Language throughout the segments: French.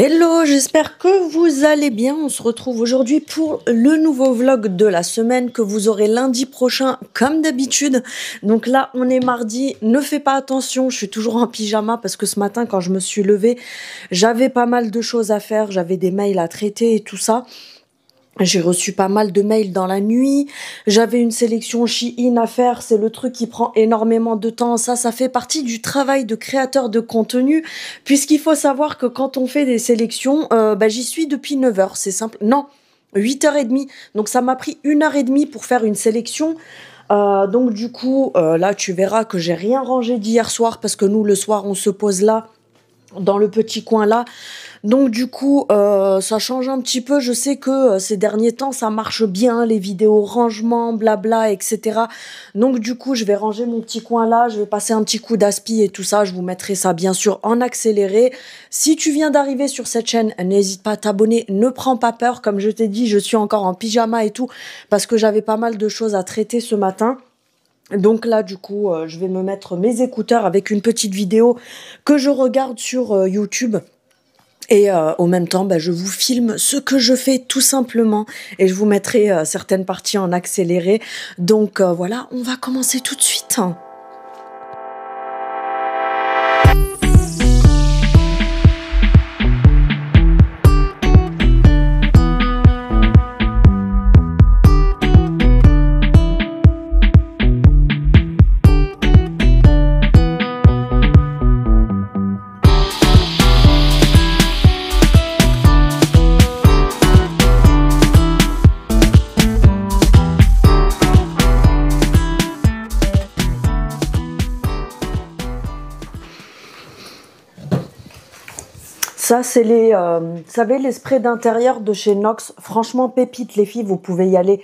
Hello, j'espère que vous allez bien. On se retrouve aujourd'hui pour le nouveau vlog de la semaine que vous aurez lundi prochain comme d'habitude. Donc là, on est mardi. Ne fais pas attention, je suis toujours en pyjama parce que ce matin, quand je me suis levée, j'avais pas mal de choses à faire. J'avais des mails à traiter et tout ça. J'ai reçu pas mal de mails dans la nuit. J'avais une sélection Shein à faire. C'est le truc qui prend énormément de temps. Ça fait partie du travail de créateur de contenu. Puisqu'il faut savoir que quand on fait des sélections, j'y suis depuis 9 heures. C'est simple. Non, 8h30. Donc ça m'a pris 1h30 pour faire une sélection. Donc du coup, là, tu verras que j'ai rien rangé d'hier soir. Parce que nous, le soir, on se pose là, dans le petit coin là. Donc du coup, ça change un petit peu. Je sais que ces derniers temps, ça marche bien, les vidéos rangement, blabla, etc. Donc du coup, je vais ranger mon petit coin là. Je vais passer un petit coup d'aspi et tout ça. Je vous mettrai ça bien sûr en accéléré. Si tu viens d'arriver sur cette chaîne, n'hésite pas à t'abonner. Ne prends pas peur. Comme je t'ai dit, je suis encore en pyjama et tout. Parce que j'avais pas mal de choses à traiter ce matin. Donc là, du coup, je vais me mettre mes écouteurs avec une petite vidéo que je regarde sur YouTube. Et en même temps, je vous filme ce que je fais tout simplement. Et je vous mettrai certaines parties en accéléré. Donc voilà, on va commencer tout de suite. Ça, c'est les, vous savez, les sprays d'intérieur de chez Nox. Franchement, pépite, les filles, vous pouvez y aller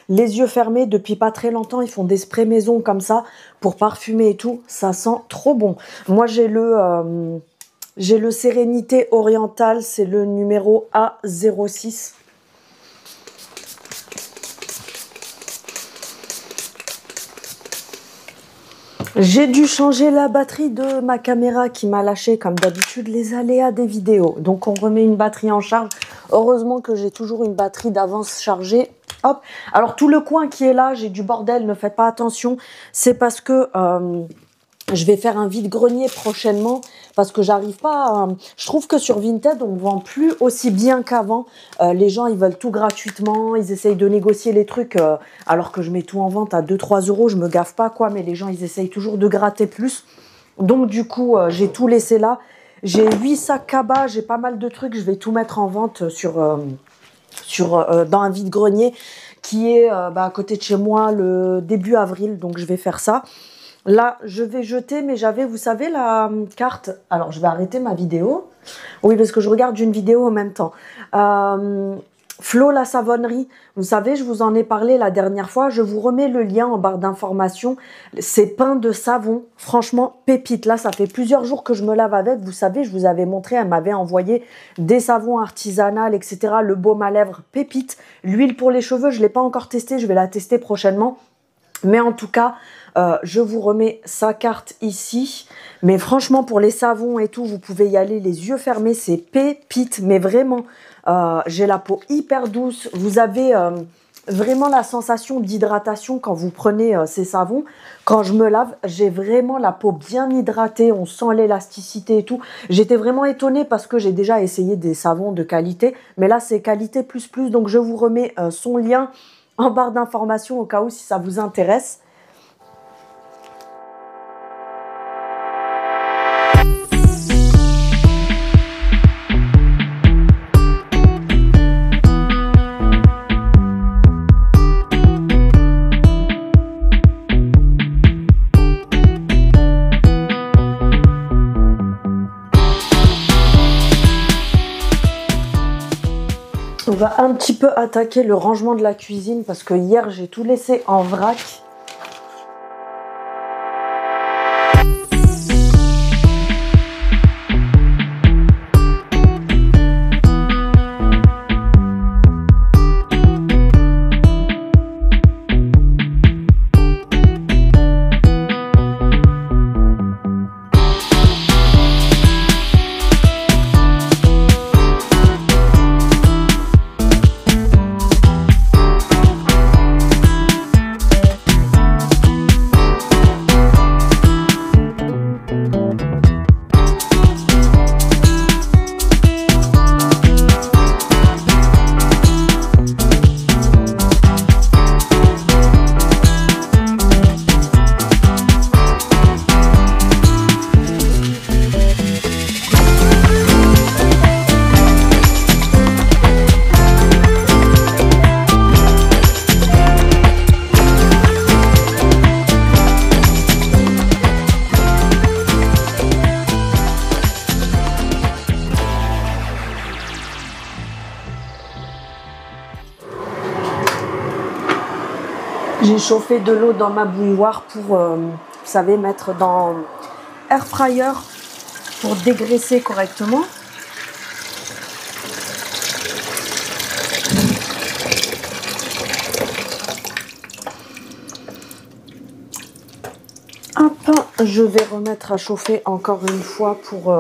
les yeux fermés. Depuis pas très longtemps, ils font des sprays maison comme ça pour parfumer et tout. Ça sent trop bon. Moi, j'ai le Sérénité Oriental. C'est le numéro A06. J'ai dû changer la batterie de ma caméra qui m'a lâché comme d'habitude les aléas des vidéos. Donc on remet une batterie en charge. Heureusement que j'ai toujours une batterie d'avance chargée. Hop. Alors tout le coin qui est là, j'ai du bordel, ne faites pas attention. C'est parce que je vais faire un vide-grenier prochainement parce que j'arrive pas à... Je trouve que sur Vinted, on ne vend plus aussi bien qu'avant. Les gens, ils veulent tout gratuitement. Ils essayent de négocier les trucs alors que je mets tout en vente à 2-3 euros. Je me gaffe pas, quoi. Mais les gens, ils essayent toujours de gratter plus. Donc, du coup, j'ai tout laissé là. J'ai 8 sacs cabas. J'ai pas mal de trucs. Je vais tout mettre en vente dans un vide-grenier qui est à côté de chez moi le début avril. Donc, je vais faire ça. Là, je vais jeter, mais j'avais, vous savez, la carte... Alors, je vais arrêter ma vidéo. Oui, parce que je regarde une vidéo en même temps. Flo, la savonnerie. Vous savez, je vous en ai parlé la dernière fois. Je vous remets le lien en barre d'informations. C'est pain de savon. Franchement, pépite. Là, ça fait plusieurs jours que je me lave avec. Vous savez, je vous avais montré, elle m'avait envoyé des savons artisanaux, etc. Le baume à lèvres, pépite. L'huile pour les cheveux, je ne l'ai pas encore testé. Je vais la tester prochainement. Mais en tout cas... je vous remets sa carte ici. Mais franchement, pour les savons et tout, vous pouvez y aller les yeux fermés. C'est pépite, mais vraiment, j'ai la peau hyper douce. Vous avez vraiment la sensation d'hydratation quand vous prenez ces savons. Quand je me lave, j'ai vraiment la peau bien hydratée. On sent l'élasticité et tout. J'étais vraiment étonnée parce que j'ai déjà essayé des savons de qualité. Mais là, c'est qualité plus plus. Donc, je vous remets son lien en barre d'informations au cas où si ça vous intéresse. On va un petit peu attaquer le rangement de la cuisine parce que hier, j'ai tout laissé en vrac. J'ai chauffé de l'eau dans ma bouilloire pour, vous savez, mettre dans air fryer pour dégraisser correctement. Hop, je vais remettre à chauffer encore une fois pour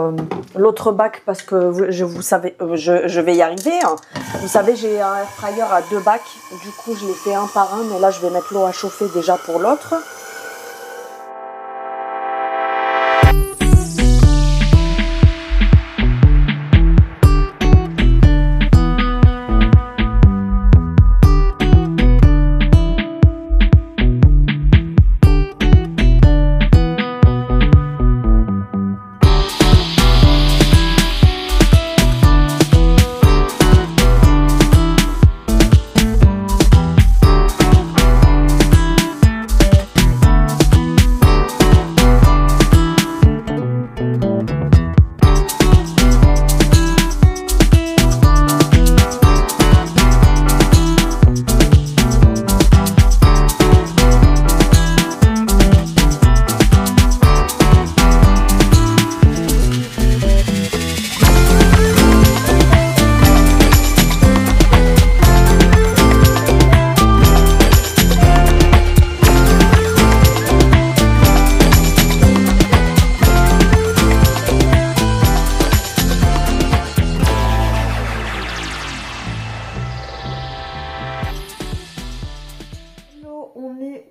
l'autre bac parce que vous savez, je vais y arriver. Hein. Vous savez, j'ai un air fryer à 2 bacs. Du coup, je l'ai fait un par un, mais là, je vais mettre l'eau à chauffer déjà pour l'autre.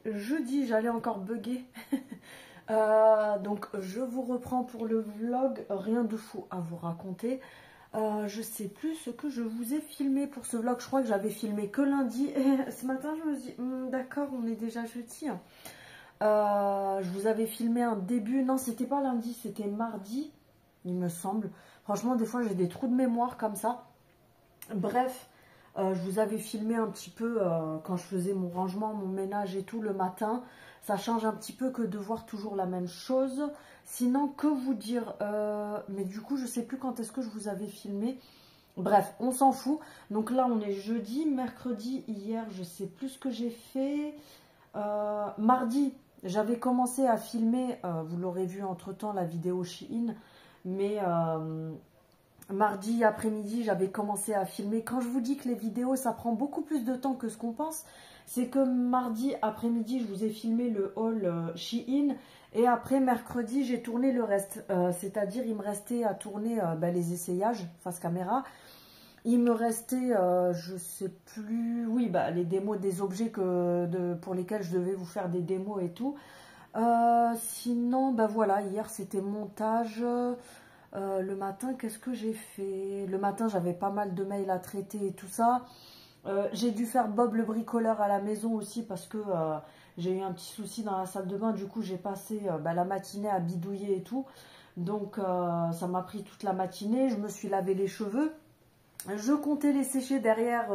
Jeudi, j'allais encore bugger. Donc je vous reprends pour le vlog, rien de fou à vous raconter. Je sais plus ce que je vous ai filmé pour ce vlog, je crois que j'avais filmé que lundi. Et ce matin je me suis dit, d'accord, on est déjà jeudi. Je vous avais filmé un début, non c'était pas lundi, c'était mardi, il me semble. Franchement des fois j'ai des trous de mémoire comme ça. Bref. Je vous avais filmé un petit peu quand je faisais mon rangement, mon ménage et tout le matin. Ça change un petit peu que de voir toujours la même chose. Sinon, que vous dire mais du coup, je sais plus quand est-ce que je vous avais filmé. Bref, on s'en fout. Donc là, on est jeudi, mercredi, hier, je sais plus ce que j'ai fait. Mardi, j'avais commencé à filmer, vous l'aurez vu entre-temps, la vidéo Shein. Mais... mardi après-midi, j'avais commencé à filmer. Quand je vous dis que les vidéos, ça prend beaucoup plus de temps que ce qu'on pense, c'est que mardi après-midi, je vous ai filmé le haul Shein. Et après, mercredi, j'ai tourné le reste. C'est-à-dire, il me restait à tourner les essayages face caméra. Il me restait, je sais plus, oui, les démos des objets pour lesquels je devais vous faire des démos et tout. Sinon, voilà, hier, c'était montage... le matin, qu'est-ce que j'ai fait? Le matin, j'avais pas mal de mails à traiter et tout ça. J'ai dû faire Bob le bricoleur à la maison aussi parce que j'ai eu un petit souci dans la salle de bain. Du coup, j'ai passé la matinée à bidouiller et tout. Donc, ça m'a pris toute la matinée. Je me suis lavé les cheveux. Je comptais les sécher derrière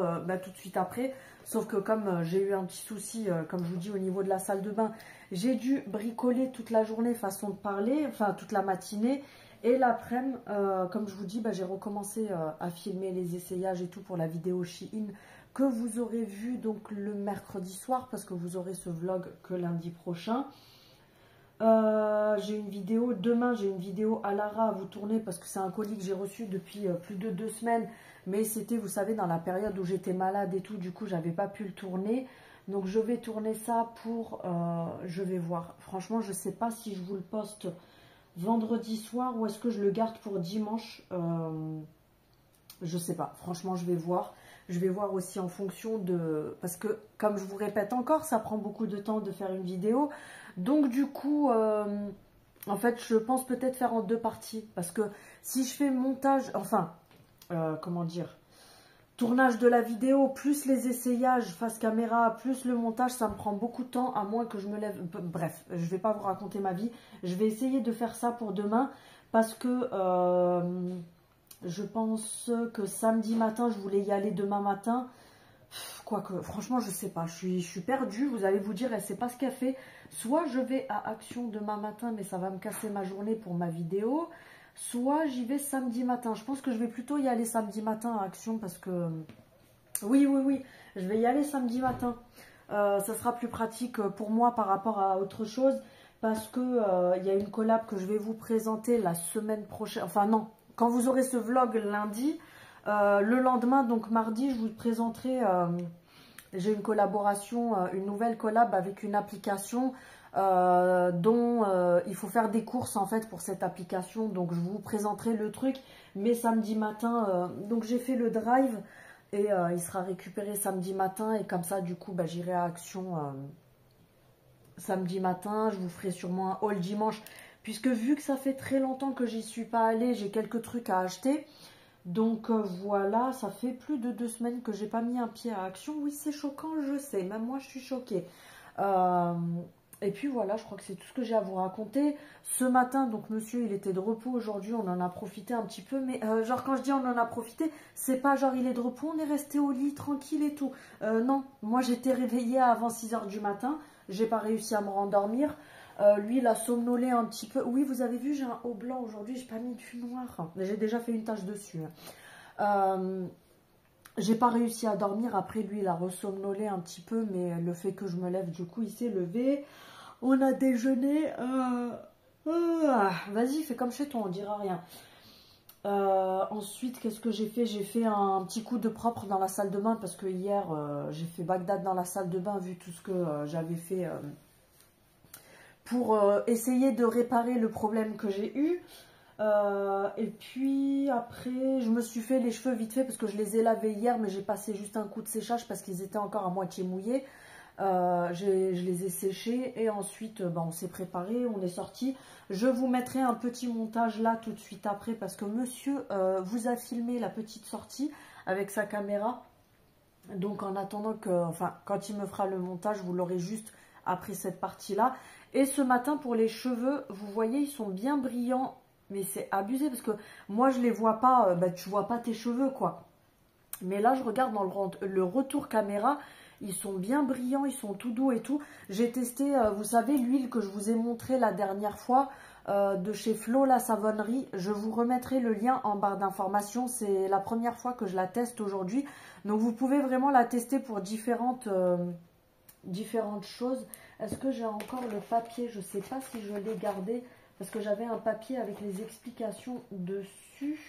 tout de suite après. Sauf que comme j'ai eu un petit souci, comme je vous dis, au niveau de la salle de bain, j'ai dû bricoler toute la journée, façon de parler, enfin toute la matinée. Et l'après-midi, comme je vous dis, j'ai recommencé à filmer les essayages et tout pour la vidéo Shein que vous aurez vu donc le mercredi soir parce que vous aurez ce vlog que lundi prochain. J'ai une vidéo, demain j'ai une vidéo à Lara à vous tourner parce que c'est un colis que j'ai reçu depuis plus de 2 semaines. Mais c'était, vous savez, dans la période où j'étais malade et tout, du coup j'avais pas pu le tourner. Donc je vais tourner ça pour, je vais voir. Franchement, je sais pas si je vous le poste vendredi soir ou est-ce que je le garde pour dimanche. Je sais pas, franchement je vais voir. Je vais voir aussi en fonction de... Parce que, comme je vous répète encore, ça prend beaucoup de temps de faire une vidéo. Donc, du coup, en fait, je pense peut-être faire en 2 parties. Parce que si je fais montage... Enfin, comment dire, tournage de la vidéo, plus les essayages face caméra, plus le montage, ça me prend beaucoup de temps, à moins que je me lève... Bref, je vais pas vous raconter ma vie. Je vais essayer de faire ça pour demain. Parce que... je pense que samedi matin, je voulais y aller demain matin. Quoique, franchement, je sais pas. Je suis perdue. Vous allez vous dire, elle sait pas ce qu'elle fait. Soit je vais à Action demain matin, mais ça va me casser ma journée pour ma vidéo. Soit j'y vais samedi matin. Je pense que je vais plutôt y aller samedi matin à Action parce que... Oui, je vais y aller samedi matin. Ça sera plus pratique pour moi par rapport à autre chose. Parce que il y a une collab que je vais vous présenter la semaine prochaine. Enfin non, quand vous aurez ce vlog lundi, le lendemain, donc mardi, je vous présenterai... j'ai une collaboration, une nouvelle collab avec une application dont il faut faire des courses en fait pour cette application. Donc je vous présenterai le truc, mais samedi matin, donc j'ai fait le drive et il sera récupéré samedi matin. Et comme ça, du coup, bah, j'irai à Action samedi matin. Je vous ferai sûrement un haul dimanche, puisque vu que ça fait très longtemps que j'y suis pas allée, j'ai quelques trucs à acheter. Donc voilà, ça fait plus de 2 semaines que j'ai pas mis un pied à Action. Oui, c'est choquant, je sais, même moi je suis choquée. Et puis voilà, je crois que c'est tout ce que j'ai à vous raconter. Ce matin, donc monsieur, il était de repos aujourd'hui, on en a profité un petit peu. Mais genre quand je dis on en a profité, c'est pas genre il est de repos, on est resté au lit tranquille et tout. Non, moi j'étais réveillée avant 6 h du matin, j'ai pas réussi à me rendormir. Lui, il a somnolé un petit peu. Oui, vous avez vu, j'ai un haut blanc aujourd'hui. J'ai pas mis du noir. J'ai déjà fait une tache dessus. J'ai pas réussi à dormir. Après, lui, il a ressomnolé un petit peu. Mais le fait que je me lève, du coup, il s'est levé. On a déjeuné. Vas-y, fais comme chez toi, on dira rien. Ensuite, qu'est-ce que j'ai fait? J'ai fait un petit coup de propre dans la salle de bain. Parce que hier, j'ai fait Bagdad dans la salle de bain. Vu tout ce que j'avais fait... pour essayer de réparer le problème que j'ai eu. Et puis après, je me suis fait les cheveux vite fait parce que je les ai lavés hier, mais j'ai passé juste un coup de séchage parce qu'ils étaient encore à moitié mouillés. Je les ai séchés et ensuite on s'est préparé, on est sorti. Je vous mettrai un petit montage là tout de suite après parce que monsieur vous a filmé la petite sortie avec sa caméra. Donc en attendant que, enfin quand il me fera le montage, vous l'aurez juste après cette partie-là. Et ce matin, pour les cheveux, vous voyez, ils sont bien brillants. Mais c'est abusé parce que moi, je les vois pas. Tu vois pas tes cheveux, quoi. Mais là, je regarde dans le retour caméra. Ils sont bien brillants, ils sont tout doux et tout. J'ai testé, vous savez, l'huile que je vous ai montré la dernière fois de chez Flo, la savonnerie. Je vous remettrai le lien en barre d'informations. C'est la première fois que je la teste aujourd'hui. Donc, vous pouvez vraiment la tester pour différentes choses. Est-ce que j'ai encore le papier? Je ne sais pas si je l'ai gardé parce que j'avais un papier avec les explications dessus.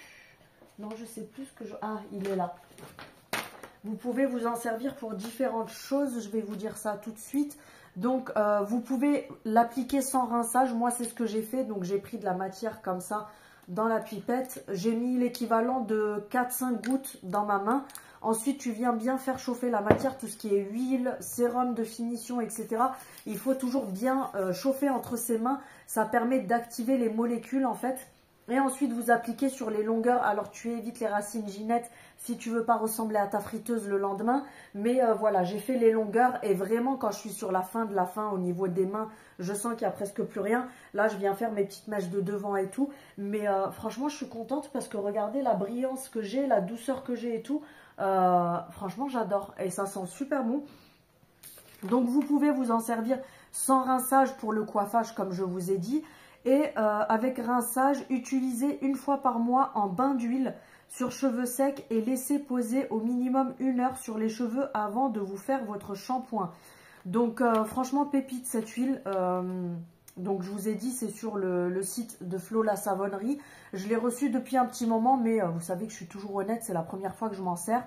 Non, je sais plus ce que je... Ah, il est là. Vous pouvez vous en servir pour différentes choses. Je vais vous dire ça tout de suite. Donc, vous pouvez l'appliquer sans rinçage. Moi, c'est ce que j'ai fait. Donc, j'ai pris de la matière comme ça dans la pipette. J'ai mis l'équivalent de 4-5 gouttes dans ma main. Ensuite, tu viens bien faire chauffer la matière, tout ce qui est huile, sérum de finition, etc. Il faut toujours bien chauffer entre ses mains. Ça permet d'activer les molécules, en fait. Et ensuite, vous appliquez sur les longueurs. Alors, tu évites les racines Ginette si tu veux pas ressembler à ta friteuse le lendemain. Mais voilà, j'ai fait les longueurs. Et vraiment, quand je suis sur la fin de la fin, au niveau des mains, je sens qu'il n'y a presque plus rien. Là, je viens faire mes petites mèches de devant et tout. Mais franchement, je suis contente parce que regardez la brillance que j'ai, la douceur que j'ai et tout. Franchement, j'adore. Et ça sent super bon. Donc, vous pouvez vous en servir sans rinçage pour le coiffage, comme je vous ai dit. Et avec rinçage, utilisez une fois par mois en bain d'huile sur cheveux secs et laissez poser au minimum 1 heure sur les cheveux avant de vous faire votre shampoing. Donc franchement pépite cette huile. Donc je vous ai dit, c'est sur le site de Flo la savonnerie. Je l'ai reçu depuis un petit moment, mais vous savez que je suis toujours honnête, c'est la première fois que je m'en sers.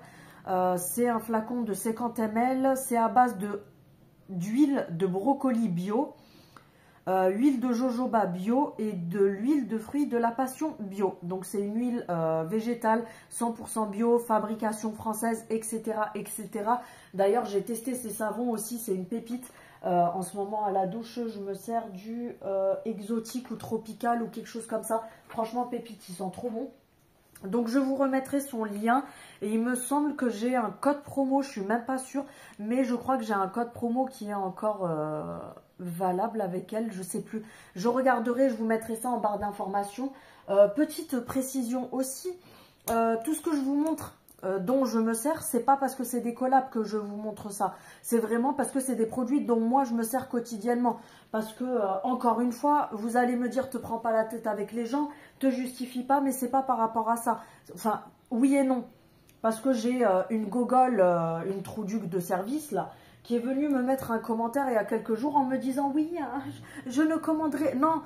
C'est un flacon de 50 ml, c'est à base d'huile de brocoli bio. Huile de jojoba bio et de l'huile de fruits de la passion bio. Donc c'est une huile végétale 100% bio, fabrication française, etc. etc. D'ailleurs j'ai testé ces savons aussi, c'est une pépite. En ce moment à la douche je me sers du exotique ou tropical ou quelque chose comme ça. Franchement pépite, ils sont trop bons. Donc je vous remettrai son lien et il me semble que j'ai un code promo, je suis même pas sûre, mais je crois que j'ai un code promo qui est encore valable avec elle, je sais plus. Je regarderai, je vous mettrai ça en barre d'informations. Petite précision aussi, tout ce que je vous montre dont je me sers, c'est pas parce que c'est des collabs que je vous montre ça. C'est vraiment parce que c'est des produits dont moi je me sers quotidiennement. Parce que, encore une fois, vous allez me dire, te prends pas la tête avec les gens, te justifie pas, mais c'est pas par rapport à ça. Enfin, oui et non. Parce que j'ai une gogole, une trouduc de service là, qui est venu me mettre un commentaire il y a quelques jours en me disant oui, hein, je ne commanderai... Non,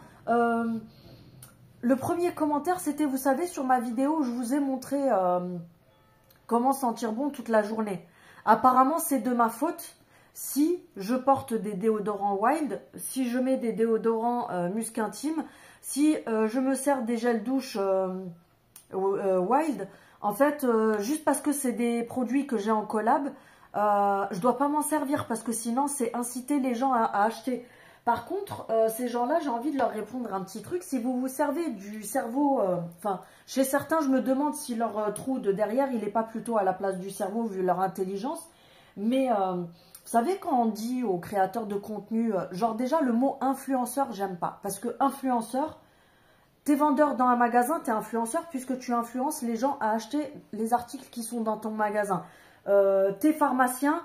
le premier commentaire c'était, vous savez, sur ma vidéo où je vous ai montré comment sentir bon toute la journée. Apparemment c'est de ma faute si je porte des déodorants Wild, si je mets des déodorants Musc Intime, si je me sers des gels douche Wild. En fait, juste parce que c'est des produits que j'ai en collab, je dois pas m'en servir parce que sinon c'est inciter les gens à acheter. Par contre, ces gens-là, j'ai envie de leur répondre un petit truc. Si vous vous servez du cerveau, enfin, chez certains, je me demande si leur trou de derrière, il n'est pas plutôt à la place du cerveau vu leur intelligence. Mais vous savez, quand on dit aux créateurs de contenu, genre déjà le mot influenceur, j'aime pas. Parce que influenceur, t'es vendeur dans un magasin, t'es influenceur puisque tu influences les gens à acheter les articles qui sont dans ton magasin. T'es pharmacien,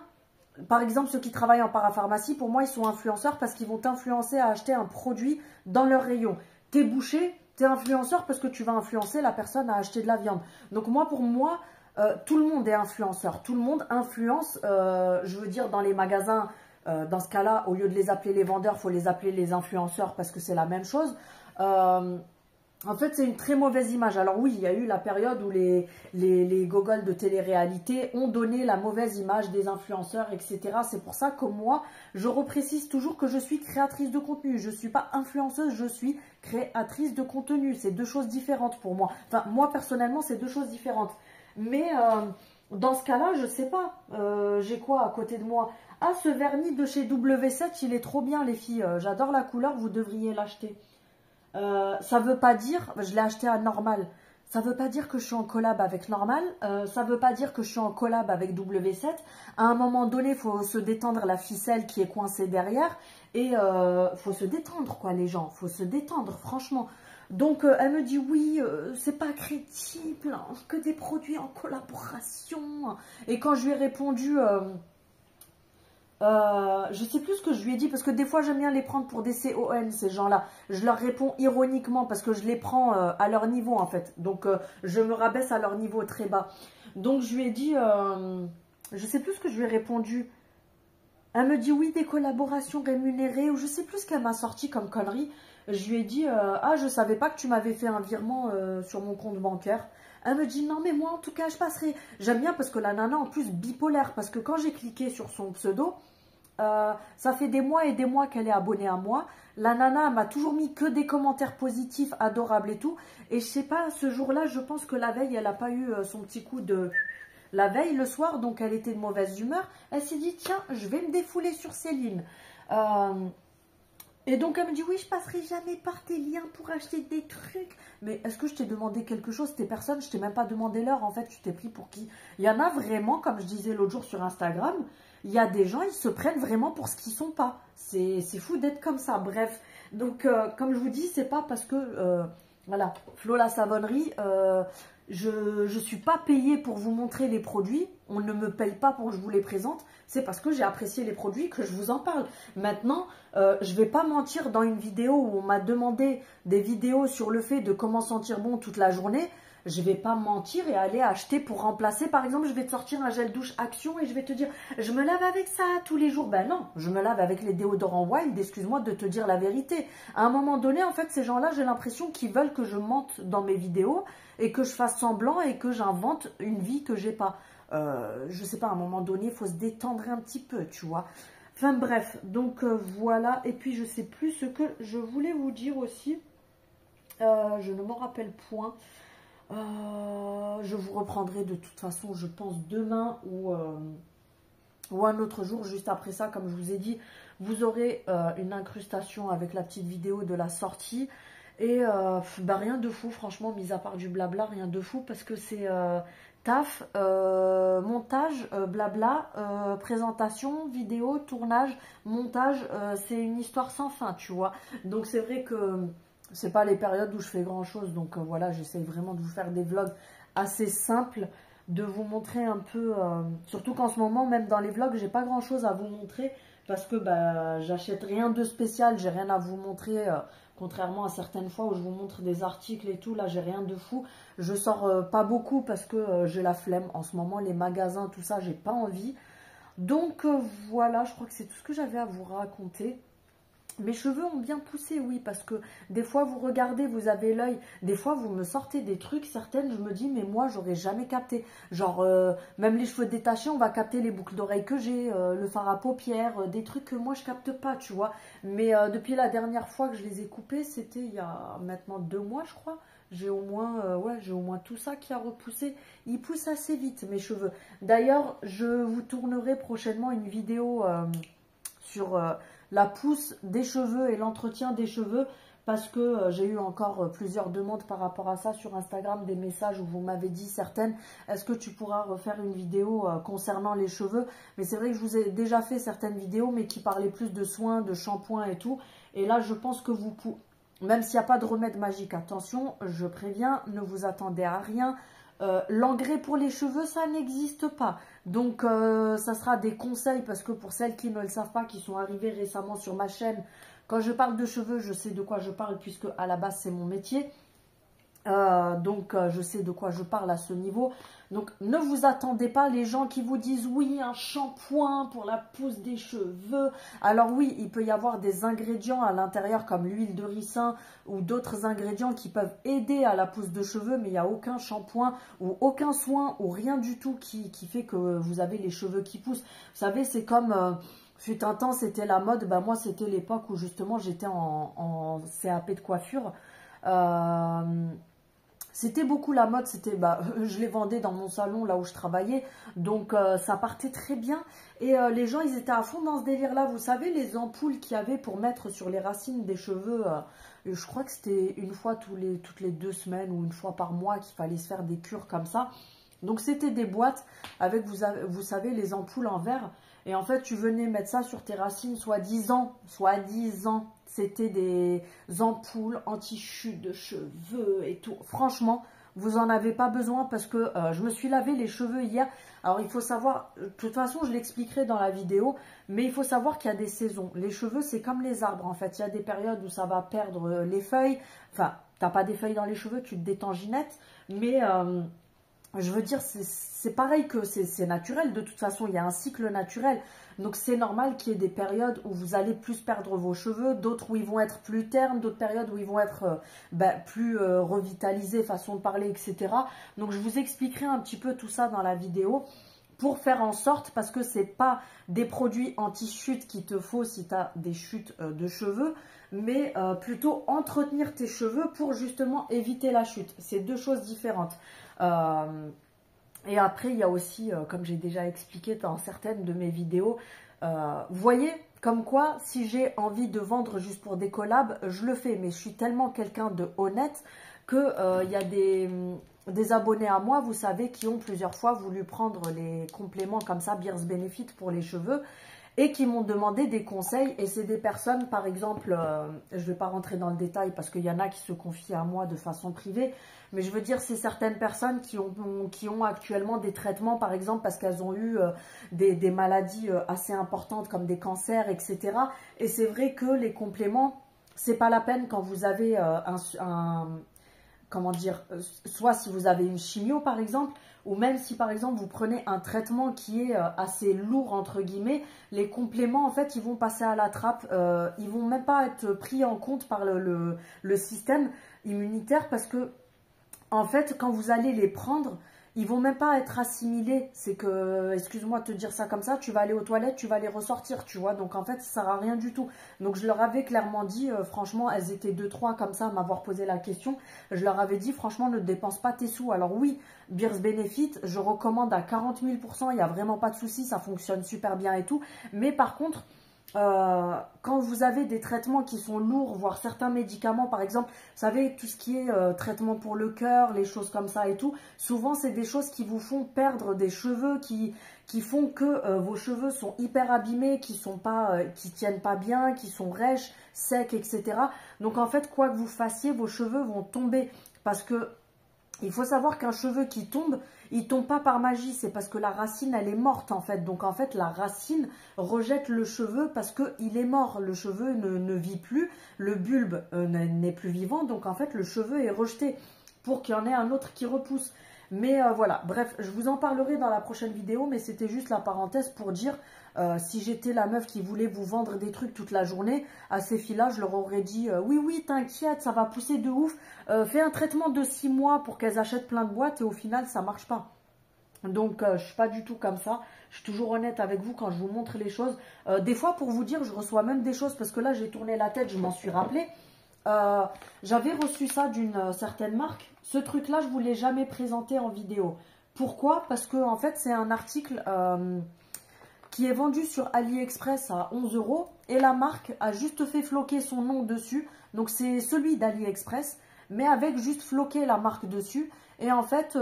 par exemple ceux qui travaillent en parapharmacie, pour moi ils sont influenceurs parce qu'ils vont t'influencer à acheter un produit dans leur rayon. T'es boucher, t'es influenceur parce que tu vas influencer la personne à acheter de la viande. Donc moi pour moi, tout le monde est influenceur, tout le monde influence, je veux dire dans les magasins, dans ce cas-là, au lieu de les appeler les vendeurs, il faut les appeler les influenceurs parce que c'est la même chose. En fait, c'est une très mauvaise image. Alors oui, il y a eu la période où les gogoles de télé-réalité ont donné la mauvaise image des influenceurs, etc. C'est pour ça que moi, je reprécise toujours que je suis créatrice de contenu. Je ne suis pas influenceuse, je suis créatrice de contenu. C'est deux choses différentes pour moi. Enfin, moi, personnellement, c'est deux choses différentes. Mais dans ce cas-là, je ne sais pas. J'ai quoi à côté de moi? Ah, ce vernis de chez W7, il est trop bien, les filles. J'adore la couleur, vous devriez l'acheter. Ça veut pas dire, je l'ai acheté à Normal, ça veut pas dire que je suis en collab avec Normal, ça veut pas dire que je suis en collab avec W7. À un moment donné, il faut se détendre la ficelle qui est coincée derrière et faut se détendre quoi les gens, faut se détendre franchement. Donc elle me dit oui, c'est pas crédible, hein, que des produits en collaboration. Et quand je lui ai répondu... je sais plus ce que je lui ai dit parce que des fois j'aime bien les prendre pour des CON ces gens-là. Je leur réponds ironiquement parce que je les prends à leur niveau en fait. Donc je me rabaisse à leur niveau très bas. Donc je lui ai dit, je sais plus ce que je lui ai répondu. Elle me dit oui, des collaborations rémunérées ou je sais plus ce qu'elle m'a sorti comme connerie. Je lui ai dit ah je savais pas que tu m'avais fait un virement sur mon compte bancaire. Elle me dit non mais moi en tout cas je passerai. J'aime bien parce que la nana en plus bipolaire parce que quand j'ai cliqué sur son pseudo, ça fait des mois et des mois qu'elle est abonnée à moi. La nana m'a toujours mis que des commentaires positifs, adorables et tout. Et je sais pas, ce jour-là, je pense que la veille, elle n'a pas eu son petit coup de... La veille, le soir, donc elle était de mauvaise humeur. Elle s'est dit, tiens, je vais me défouler sur Céline. Et donc elle me dit, oui, je passerai jamais par tes liens pour acheter des trucs. Mais est-ce que je t'ai demandé quelque chose? Tes personnes, je t'ai même pas demandé l'heure. En fait, tu t'es pris pour qui? Il y en a vraiment, comme je disais l'autre jour sur Instagram, il y a des gens, ils se prennent vraiment pour ce qu'ils sont pas. C'est fou d'être comme ça. Bref, donc comme je vous dis, c'est pas parce que... voilà, Flo la savonnerie, je suis pas payée pour vous montrer les produits. On ne me paye pas pour que je vous les présente. C'est parce que j'ai apprécié les produits que je vous en parle. Maintenant, je vais pas mentir dans une vidéo où on m'a demandé des vidéos sur le fait de comment sentir bon toute la journée. Je vais pas mentir et aller acheter pour remplacer. Par exemple, je vais te sortir un gel douche Action et je vais te dire, je me lave avec ça tous les jours. Ben non, je me lave avec les déodorants Wild, excuse-moi de te dire la vérité. À un moment donné, en fait, ces gens-là, j'ai l'impression qu'ils veulent que je mente dans mes vidéos et que je fasse semblant et que j'invente une vie que j'ai pas. Je sais pas, à un moment donné, il faut se détendre un petit peu, tu vois. Enfin bref, donc voilà. Et puis, je sais plus ce que je voulais vous dire aussi. Je ne m'en rappelle point. Je vous reprendrai de toute façon, je pense, demain ou un autre jour. Juste après ça, comme je vous ai dit, vous aurez une incrustation avec la petite vidéo de la sortie. Et bah, rien de fou, franchement, mis à part du blabla, rien de fou, parce que c'est taf, montage, blabla, présentation, vidéo, tournage, montage, c'est une histoire sans fin, tu vois. Donc c'est vrai que... c'est pas les périodes où je fais grand chose, donc voilà, j'essaye vraiment de vous faire des vlogs assez simples, de vous montrer un peu, surtout qu'en ce moment, même dans les vlogs, j'ai pas grand chose à vous montrer, parce que bah, j'achète rien de spécial, j'ai rien à vous montrer, contrairement à certaines fois où je vous montre des articles et tout, là j'ai rien de fou, je sors pas beaucoup parce que j'ai la flemme, en ce moment les magasins, tout ça, j'ai pas envie. Donc voilà, je crois que c'est tout ce que j'avais à vous raconter. Mes cheveux ont bien poussé, oui, parce que des fois vous regardez, vous avez l'œil, des fois vous me sortez des trucs, certaines, je me dis, mais moi j'aurais jamais capté. Genre, même les cheveux détachés, on va capter les boucles d'oreilles que j'ai, le fard à paupières, des trucs que moi je capte pas, tu vois. Mais depuis la dernière fois que je les ai coupés, c'était il y a maintenant 2 mois, je crois. J'ai au moins, ouais, j'ai au moins tout ça qui a repoussé. Ils poussent assez vite, mes cheveux. D'ailleurs, je vous tournerai prochainement une vidéo sur la pousse des cheveux et l'entretien des cheveux, parce que j'ai eu encore plusieurs demandes par rapport à ça sur Instagram, des messages où vous m'avez dit certaines, est-ce que tu pourras refaire une vidéo concernant les cheveux? Mais c'est vrai que je vous ai déjà fait certaines vidéos, mais qui parlaient plus de soins, de shampoing et tout. Et là, je pense que vous pouvez, même s'il n'y a pas de remède magique, attention, je préviens, ne vous attendez à rien. L'engrais pour les cheveux, ça n'existe pas. Donc, ça sera des conseils, parce que pour celles qui ne le savent pas, qui sont arrivées récemment sur ma chaîne, quand je parle de cheveux, je sais de quoi je parle, puisque à la base, c'est mon métier. Donc, je sais de quoi je parle à ce niveau. Donc, ne vous attendez pas, les gens qui vous disent, oui, un shampoing pour la pousse des cheveux. Alors oui, il peut y avoir des ingrédients à l'intérieur, comme l'huile de ricin ou d'autres ingrédients qui peuvent aider à la pousse de cheveux, mais il n'y a aucun shampoing ou aucun soin ou rien du tout qui fait que vous avez les cheveux qui poussent. Vous savez, c'est comme... fut un temps, c'était la mode. Ben, moi, c'était l'époque où justement, j'étais en CAP de coiffure. C'était beaucoup la mode, c'était, je les vendais dans mon salon là où je travaillais, donc ça partait très bien. Et les gens, ils étaient à fond dans ce délire-là. Vous savez, les ampoules qu'il y avait pour mettre sur les racines des cheveux, je crois que c'était une fois toutes les 2 semaines ou une fois par mois qu'il fallait se faire des cures comme ça. Donc c'était des boîtes avec, vous savez, les ampoules en verre. Et en fait, tu venais mettre ça sur tes racines, soi-disant, c'était des ampoules anti-chute de cheveux et tout. Franchement, vous en avez pas besoin, parce que je me suis lavé les cheveux hier. Alors, il faut savoir, de toute façon, je l'expliquerai dans la vidéo, mais il faut savoir qu'il y a des saisons. Les cheveux, c'est comme les arbres, en fait. Il y a des périodes où ça va perdre les feuilles. Enfin, t'as pas des feuilles dans les cheveux, tu te détanginettes, mais... je veux dire, c'est pareil, que c'est naturel. De toute façon, il y a un cycle naturel. Donc, c'est normal qu'il y ait des périodes où vous allez plus perdre vos cheveux, d'autres où ils vont être plus ternes, d'autres périodes où ils vont être plus revitalisés, façon de parler, etc. Donc, je vous expliquerai un petit peu tout ça dans la vidéo, pour faire en sorte, parce que c'est pas des produits anti-chute qu'il te faut si tu as des chutes de cheveux, mais plutôt entretenir tes cheveux pour justement éviter la chute. C'est deux choses différentes. Et après, il y a aussi, comme j'ai déjà expliqué dans certaines de mes vidéos, vous voyez, comme quoi, si j'ai envie de vendre juste pour des collabs, je le fais. Mais je suis tellement quelqu'un de honnête que il y a des abonnés à moi, vous savez, qui ont plusieurs fois voulu prendre les compléments comme ça, Beers Benefit pour les cheveux, et qui m'ont demandé des conseils. Et c'est des personnes, par exemple, je ne vais pas rentrer dans le détail parce qu'il y en a qui se confient à moi de façon privée, mais je veux dire, c'est certaines personnes qui ont actuellement des traitements, par exemple, parce qu'elles ont eu des maladies assez importantes comme des cancers, etc. Et c'est vrai que les compléments, c'est pas la peine quand vous avez comment dire, soit si vous avez une chimio par exemple, ou même si par exemple vous prenez un traitement qui est assez lourd entre guillemets, les compléments en fait ils vont passer à la trappe, ils vont même pas être pris en compte par le système immunitaire, parce que en fait quand vous allez les prendre, ils vont même pas être assimilés. C'est que, excuse-moi de te dire ça comme ça, tu vas aller aux toilettes, tu vas les ressortir, tu vois. Donc en fait, ça sert à rien du tout. Donc je leur avais clairement dit, franchement, elles étaient 2-3 comme ça à m'avoir posé la question. Je leur avais dit, franchement, ne dépense pas tes sous. Alors oui, Beers Benefit, je recommande à 40 000 %, il n'y a vraiment pas de souci, ça fonctionne super bien et tout. Mais par contre... quand vous avez des traitements qui sont lourds, voire certains médicaments, par exemple, vous savez, tout ce qui est traitement pour le cœur, les choses comme ça et tout, souvent c'est des choses qui vous font perdre des cheveux, qui font que vos cheveux sont hyper abîmés, qui tiennent pas bien, qui sont rêches, secs, etc. Donc en fait, quoi que vous fassiez, vos cheveux vont tomber, parce que il faut savoir qu'un cheveu qui tombe, il tombe pas par magie, c'est parce que la racine, elle est morte en fait. Donc en fait, la racine rejette le cheveu parce qu'il est mort. Le cheveu ne vit plus, le bulbe n'est plus vivant, donc en fait, le cheveu est rejeté pour qu'il y en ait un autre qui repousse. Mais voilà, bref, je vous en parlerai dans la prochaine vidéo, mais c'était juste la parenthèse pour dire, si j'étais la meuf qui voulait vous vendre des trucs toute la journée, à ces filles-là, je leur aurais dit, oui, oui, t'inquiète, ça va pousser de ouf, fais un traitement de 6 mois pour qu'elles achètent plein de boîtes et au final, ça marche pas. Donc, je suis pas du tout comme ça. Je suis toujours honnête avec vous quand je vous montre les choses. Des fois, pour vous dire, je reçois même des choses parce que là, j'ai tourné la tête, je m'en suis rappelé. J'avais reçu ça d'une certaine marque. Ce truc-là, je ne vous l'ai jamais présenté en vidéo. Pourquoi? Parce que, en fait, c'est un article qui est vendu sur AliExpress à 11 € et la marque a juste fait floquer son nom dessus. Donc, c'est celui d'AliExpress, mais avec juste floqué la marque dessus. Et en fait,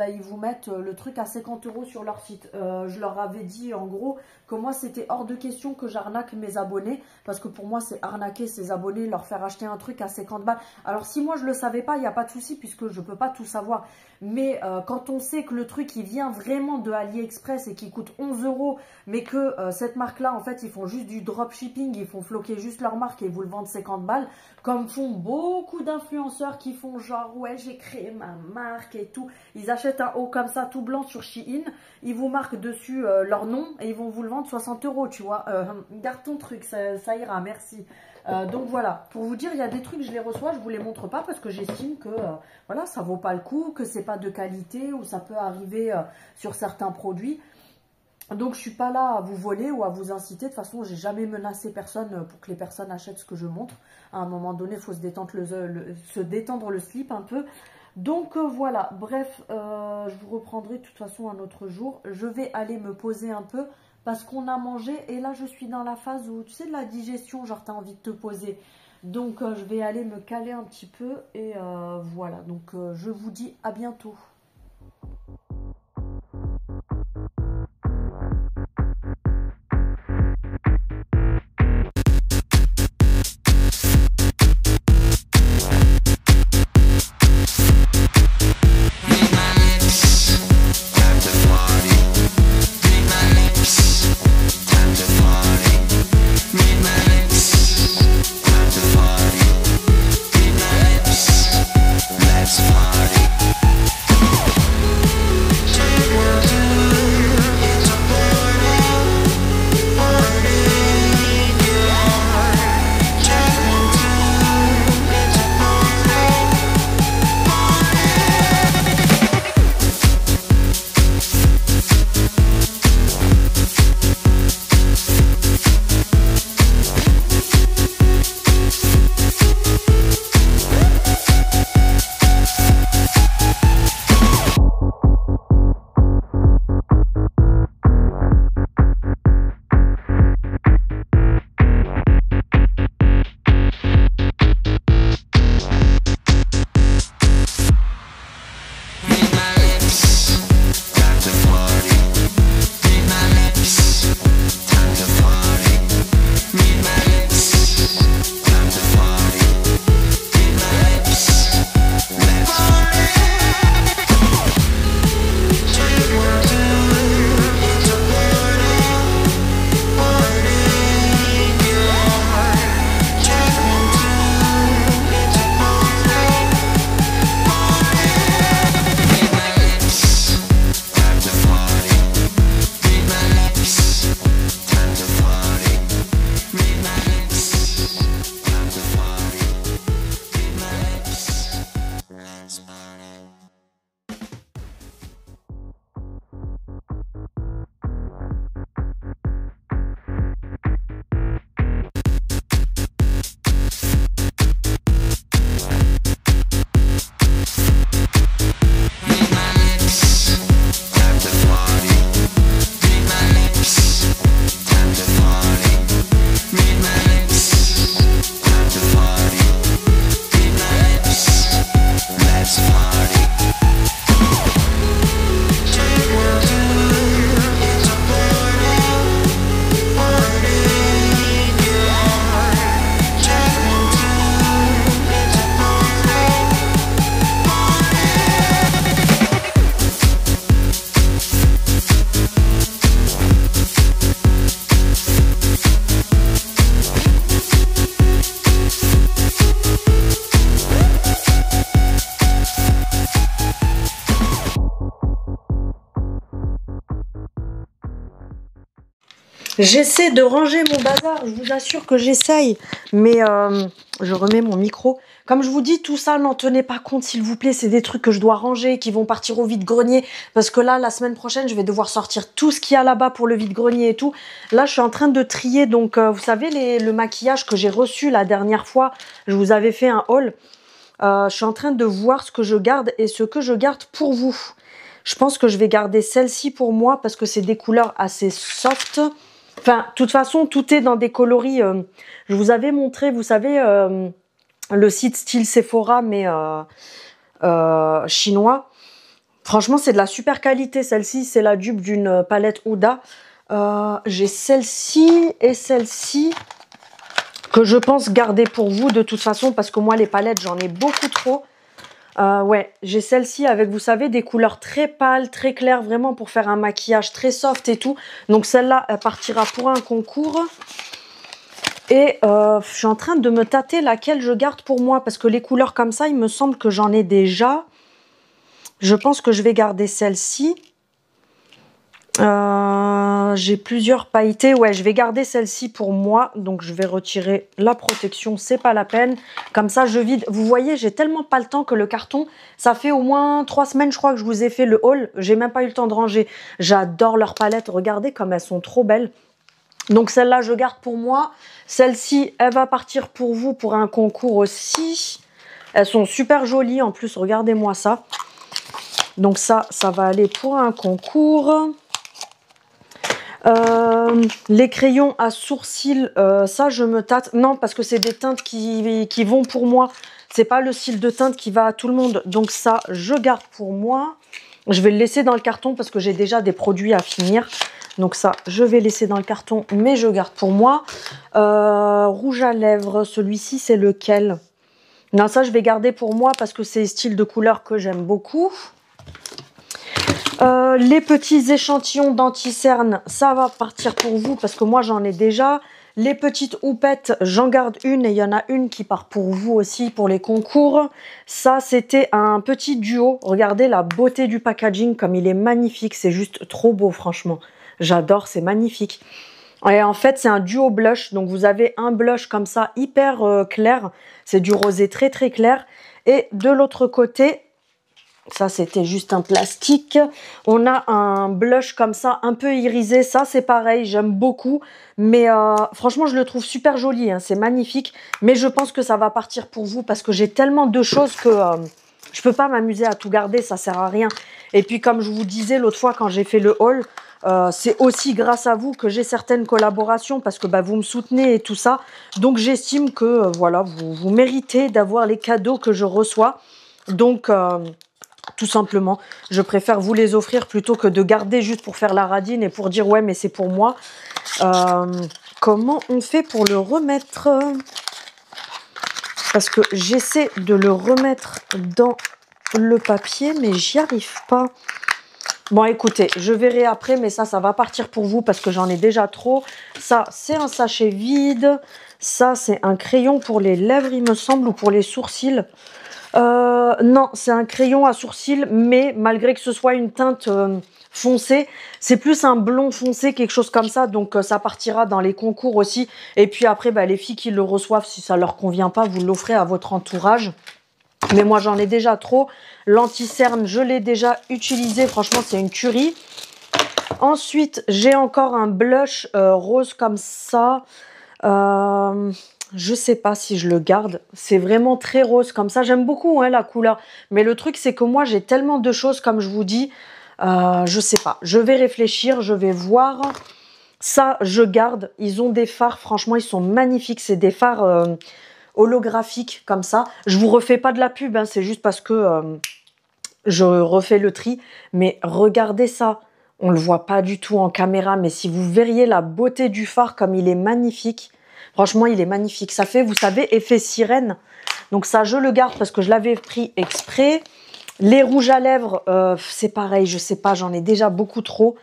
ils vous mettent le truc à 50 € sur leur site. Je leur avais dit en gros que moi, c'était hors de question que j'arnaque mes abonnés. Parce que pour moi, c'est arnaquer ses abonnés, leur faire acheter un truc à 50 balles. Alors si moi, je ne le savais pas, il n'y a pas de souci puisque je ne peux pas tout savoir. Mais quand on sait que le truc, il vient vraiment de AliExpress et qui coûte 11 €, mais que cette marque-là, en fait, ils font juste du dropshipping, ils font floquer juste leur marque et ils vous le vendent 50 balles, comme font beaucoup d'influenceurs qui font genre, ouais, j'ai créé ma marque et tout. Ils achètent un haut comme ça, tout blanc sur Shein, ils vous marquent dessus leur nom et ils vont vous le vendre 60 €, tu vois. Garde ton truc, ça ira, merci. Donc voilà, pour vous dire, il y a des trucs, je les reçois, je ne vous les montre pas parce que j'estime que voilà, ça ne vaut pas le coup, que c'est pas de qualité ou ça peut arriver sur certains produits. Donc je suis pas là à vous voler ou à vous inciter. De toute façon, j'ai jamais menacé personne pour que les personnes achètent ce que je montre. À un moment donné, il faut se détendre le slip un peu. Donc voilà, bref, je vous reprendrai de toute façon un autre jour. Je vais aller me poser un peu parce qu'on a mangé et là je suis dans la phase où, tu sais, de la digestion, genre tu as envie de te poser. Donc je vais aller me caler un petit peu et voilà. Donc je vous dis à bientôt. Let's party. J'essaie de ranger mon bazar, je vous assure que j'essaye. Mais je remets mon micro. Comme je vous dis, tout ça, n'en tenez pas compte, s'il vous plaît. C'est des trucs que je dois ranger, qui vont partir au vide-grenier. Parce que là, la semaine prochaine, je vais devoir sortir tout ce qu'il y a là-bas pour le vide-grenier et tout. Là, je suis en train de trier. Donc, vous savez, le maquillage que j'ai reçu la dernière fois, je vous avais fait un haul. Je suis en train de voir ce que je garde et ce que je garde pour vous. Je pense que je vais garder celle-ci pour moi parce que c'est des couleurs assez soft. Enfin, de toute façon, tout est dans des coloris. Je vous avais montré, vous savez, le site style Sephora, mais chinois. Franchement, c'est de la super qualité. Celle-ci, c'est la dupe d'une palette Huda. J'ai celle-ci et celle-ci que je pense garder pour vous de toute façon parce que moi, les palettes, j'en ai beaucoup trop. Ouais, j'ai celle-ci avec, vous savez, des couleurs très pâles, très claires, vraiment pour faire un maquillage très soft et tout. Donc celle-là, elle partira pour un concours. Et je suis en train de me tâter laquelle je garde pour moi. Parce que les couleurs comme ça, il me semble que j'en ai déjà. Je pense que je vais garder celle-ci. J'ai plusieurs pailletés. Ouais, je vais garder celle-ci pour moi. Donc, je vais retirer la protection. C'est pas la peine. Comme ça, je vide. Vous voyez, j'ai tellement pas le temps que le carton, ça fait au moins 3 semaines, je crois, que je vous ai fait le haul. J'ai même pas eu le temps de ranger. J'adore leurs palettes. Regardez comme elles sont trop belles. Donc, celle-là, je garde pour moi. Celle-ci, elle va partir pour vous pour un concours aussi. Elles sont super jolies. En plus, regardez-moi ça. Donc, ça va aller pour un concours. Les crayons à sourcils, ça je me tâte. Non, parce que c'est des teintes qui vont pour moi. C'est pas le style de teinte qui va à tout le monde. Donc ça, je garde pour moi. Je vais le laisser dans le carton parce que j'ai déjà des produits à finir. Donc ça, je vais laisser dans le carton, mais je garde pour moi. Rouge à lèvres, celui-ci, c'est lequel? Non, ça, je vais garder pour moi parce que c'est le style de couleur que j'aime beaucoup. Les petits échantillons d'anti-cerne, ça va partir pour vous parce que moi j'en ai déjà. Les petites houpettes, j'en garde une et il y en a une qui part pour vous aussi pour les concours. Ça, c'était un petit duo. Regardez la beauté du packaging comme il est magnifique. C'est juste trop beau, franchement. J'adore, c'est magnifique. Et en fait, c'est un duo blush. Donc, vous avez un blush comme ça, hyper clair. C'est du rosé très, très clair. Et de l'autre côté... Ça, c'était juste un plastique. On a un blush comme ça, un peu irisé. Ça, c'est pareil, j'aime beaucoup. Mais franchement, je le trouve super joli. Hein, c'est magnifique. Mais je pense que ça va partir pour vous parce que j'ai tellement de choses que je peux pas m'amuser à tout garder. Ça sert à rien. Et puis, comme je vous disais l'autre fois quand j'ai fait le haul, c'est aussi grâce à vous que j'ai certaines collaborations parce que bah, vous me soutenez et tout ça. Donc, j'estime que voilà, vous méritez d'avoir les cadeaux que je reçois. Donc... tout simplement, je préfère vous les offrir plutôt que de garder juste pour faire la radine et pour dire ouais mais c'est pour moi. Comment on fait pour le remettre? Parce que j'essaie de le remettre dans le papier mais j'y arrive pas. Bon écoutez, je verrai après mais ça va partir pour vous parce que j'en ai déjà trop. Ça c'est un sachet vide. Ça c'est un crayon pour les lèvres il me semble ou pour les sourcils. Non, c'est un crayon à sourcils, mais malgré que ce soit une teinte foncée, c'est plus un blond foncé, quelque chose comme ça. Donc, ça partira dans les concours aussi. Et puis après, bah, les filles qui le reçoivent, si ça leur convient pas, vous l'offrez à votre entourage. Mais moi, j'en ai déjà trop. L'anti-cerne, je l'ai déjà utilisé. Franchement, c'est une tuerie. Ensuite, j'ai encore un blush rose comme ça. Je sais pas si je le garde. C'est vraiment très rose comme ça. J'aime beaucoup hein, la couleur. Mais le truc, c'est que moi, j'ai tellement de choses, comme je vous dis. Je sais pas. Je vais réfléchir. Je vais voir. Ça, je garde. Ils ont des fards. Franchement, ils sont magnifiques. C'est des fards holographiques comme ça. Je vous refais pas de la pub. Hein, c'est juste parce que je refais le tri. Mais regardez ça. On le voit pas du tout en caméra. Mais si vous verriez la beauté du fard comme il est magnifique. Franchement, il est magnifique. Ça fait, vous savez, effet sirène. Donc ça, je le garde parce que je l'avais pris exprès. Les rouges à lèvres, c'est pareil. Je sais pas, j'en ai déjà beaucoup trop.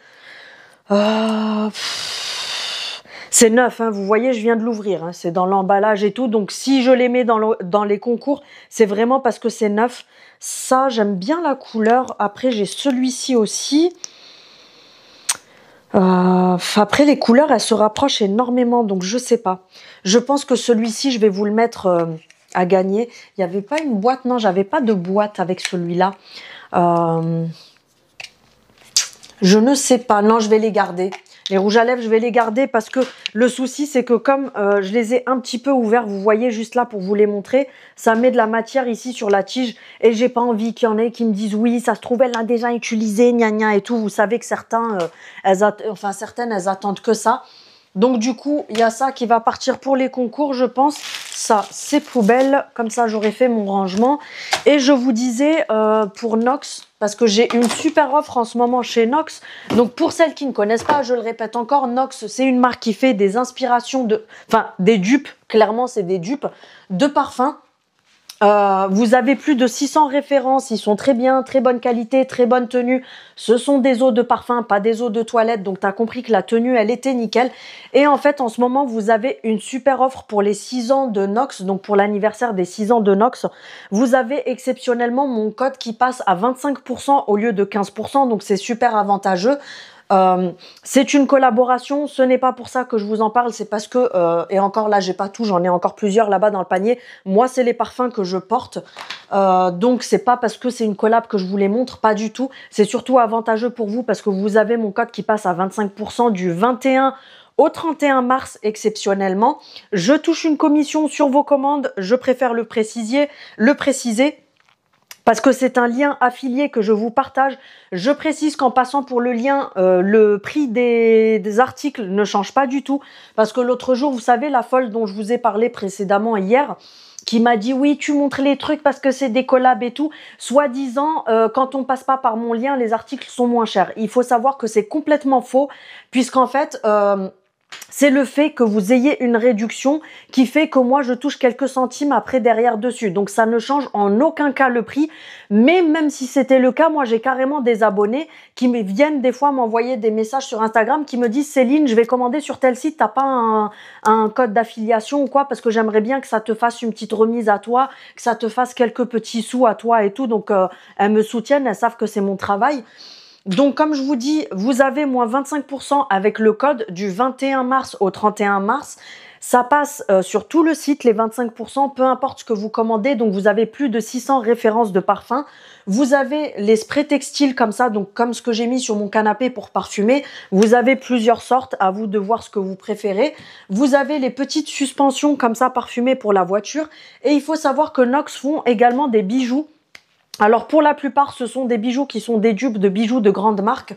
C'est neuf, hein, vous voyez, je viens de l'ouvrir. Hein, c'est dans l'emballage et tout. Donc si je les mets dans les concours, c'est vraiment parce que c'est neuf. Ça, j'aime bien la couleur. Après, j'ai celui-ci aussi. Après, les couleurs, elles se rapprochent énormément, donc je sais pas. Je pense que celui-ci, je vais vous le mettre à gagner. Il n'y avait pas une boîte, non, j'avais pas de boîte avec celui-là. Je ne sais pas, non, je vais les garder. Les rouges à lèvres, je vais les garder parce que le souci, c'est que comme je les ai un petit peu ouverts, vous voyez juste là pour vous les montrer, ça met de la matière ici sur la tige et j'ai pas envie qu'il y en ait qui me disent oui, ça se trouve, elle l'a déjà utilisé, gna gna et tout. Vous savez que certains, certaines, elles attendent que ça. Donc du coup, il y a ça qui va partir pour les concours, je pense. Ça, c'est poubelle. Comme ça, j'aurais fait mon rangement. Et je vous disais, pour Nox, parce que j'ai une super offre en ce moment chez Nox. Donc pour celles qui ne connaissent pas, je le répète encore, Nox, c'est une marque qui fait des inspirations de... Enfin, des dupes. Clairement, c'est des dupes de parfums. Vous avez plus de 600 références, ils sont très bien, très bonne qualité, très bonne tenue. Ce sont des eaux de parfum, pas des eaux de toilette, donc tu as compris que la tenue, elle était nickel. Et en fait, en ce moment, vous avez une super offre pour les 6 ans de Nox, donc pour l'anniversaire des 6 ans de Nox. Vous avez exceptionnellement mon code qui passe à 25% au lieu de 15%, donc c'est super avantageux. C'est une collaboration, ce n'est pas pour ça que je vous en parle, c'est parce que, et encore là j'ai pas tout, j'en ai encore plusieurs là-bas dans le panier, moi c'est les parfums que je porte, donc c'est pas parce que c'est une collab que je vous les montre, pas du tout, c'est surtout avantageux pour vous parce que vous avez mon code qui passe à 25% du 21 au 31 mars exceptionnellement. Je touche une commission sur vos commandes, je préfère le préciser. Parce que c'est un lien affilié que je vous partage. Je précise qu'en passant pour le lien, le prix des articles ne change pas du tout. Parce que l'autre jour, vous savez, la folle dont je vous ai parlé précédemment hier, qui m'a dit oui, tu montres les trucs parce que c'est des collabs et tout. Soi-disant, quand on passe pas par mon lien, les articles sont moins chers. Il faut savoir que c'est complètement faux, puisqu'en fait... c'est le fait que vous ayez une réduction qui fait que moi je touche quelques centimes après derrière dessus. Donc ça ne change en aucun cas le prix. Mais même si c'était le cas, moi j'ai carrément des abonnés qui me viennent des fois m'envoyer des messages sur Instagram qui me disent Céline, je vais commander sur tel site, t'as pas un code d'affiliation ou quoi? Parce que j'aimerais bien que ça te fasse une petite remise à toi, que ça te fasse quelques petits sous à toi et tout. Donc elles me soutiennent, elles savent que c'est mon travail. Donc, comme je vous dis, vous avez moins 25% avec le code du 21 mars au 31 mars. Ça passe sur tout le site, les 25%, peu importe ce que vous commandez. Donc, vous avez plus de 600 références de parfums. Vous avez les sprays textiles comme ça, donc comme ce que j'ai mis sur mon canapé pour parfumer. Vous avez plusieurs sortes, à vous de voir ce que vous préférez. Vous avez les petites suspensions comme ça parfumées pour la voiture. Et il faut savoir que Nox font également des bijoux. Alors pour la plupart, ce sont des bijoux qui sont des dupes de bijoux de grandes marques.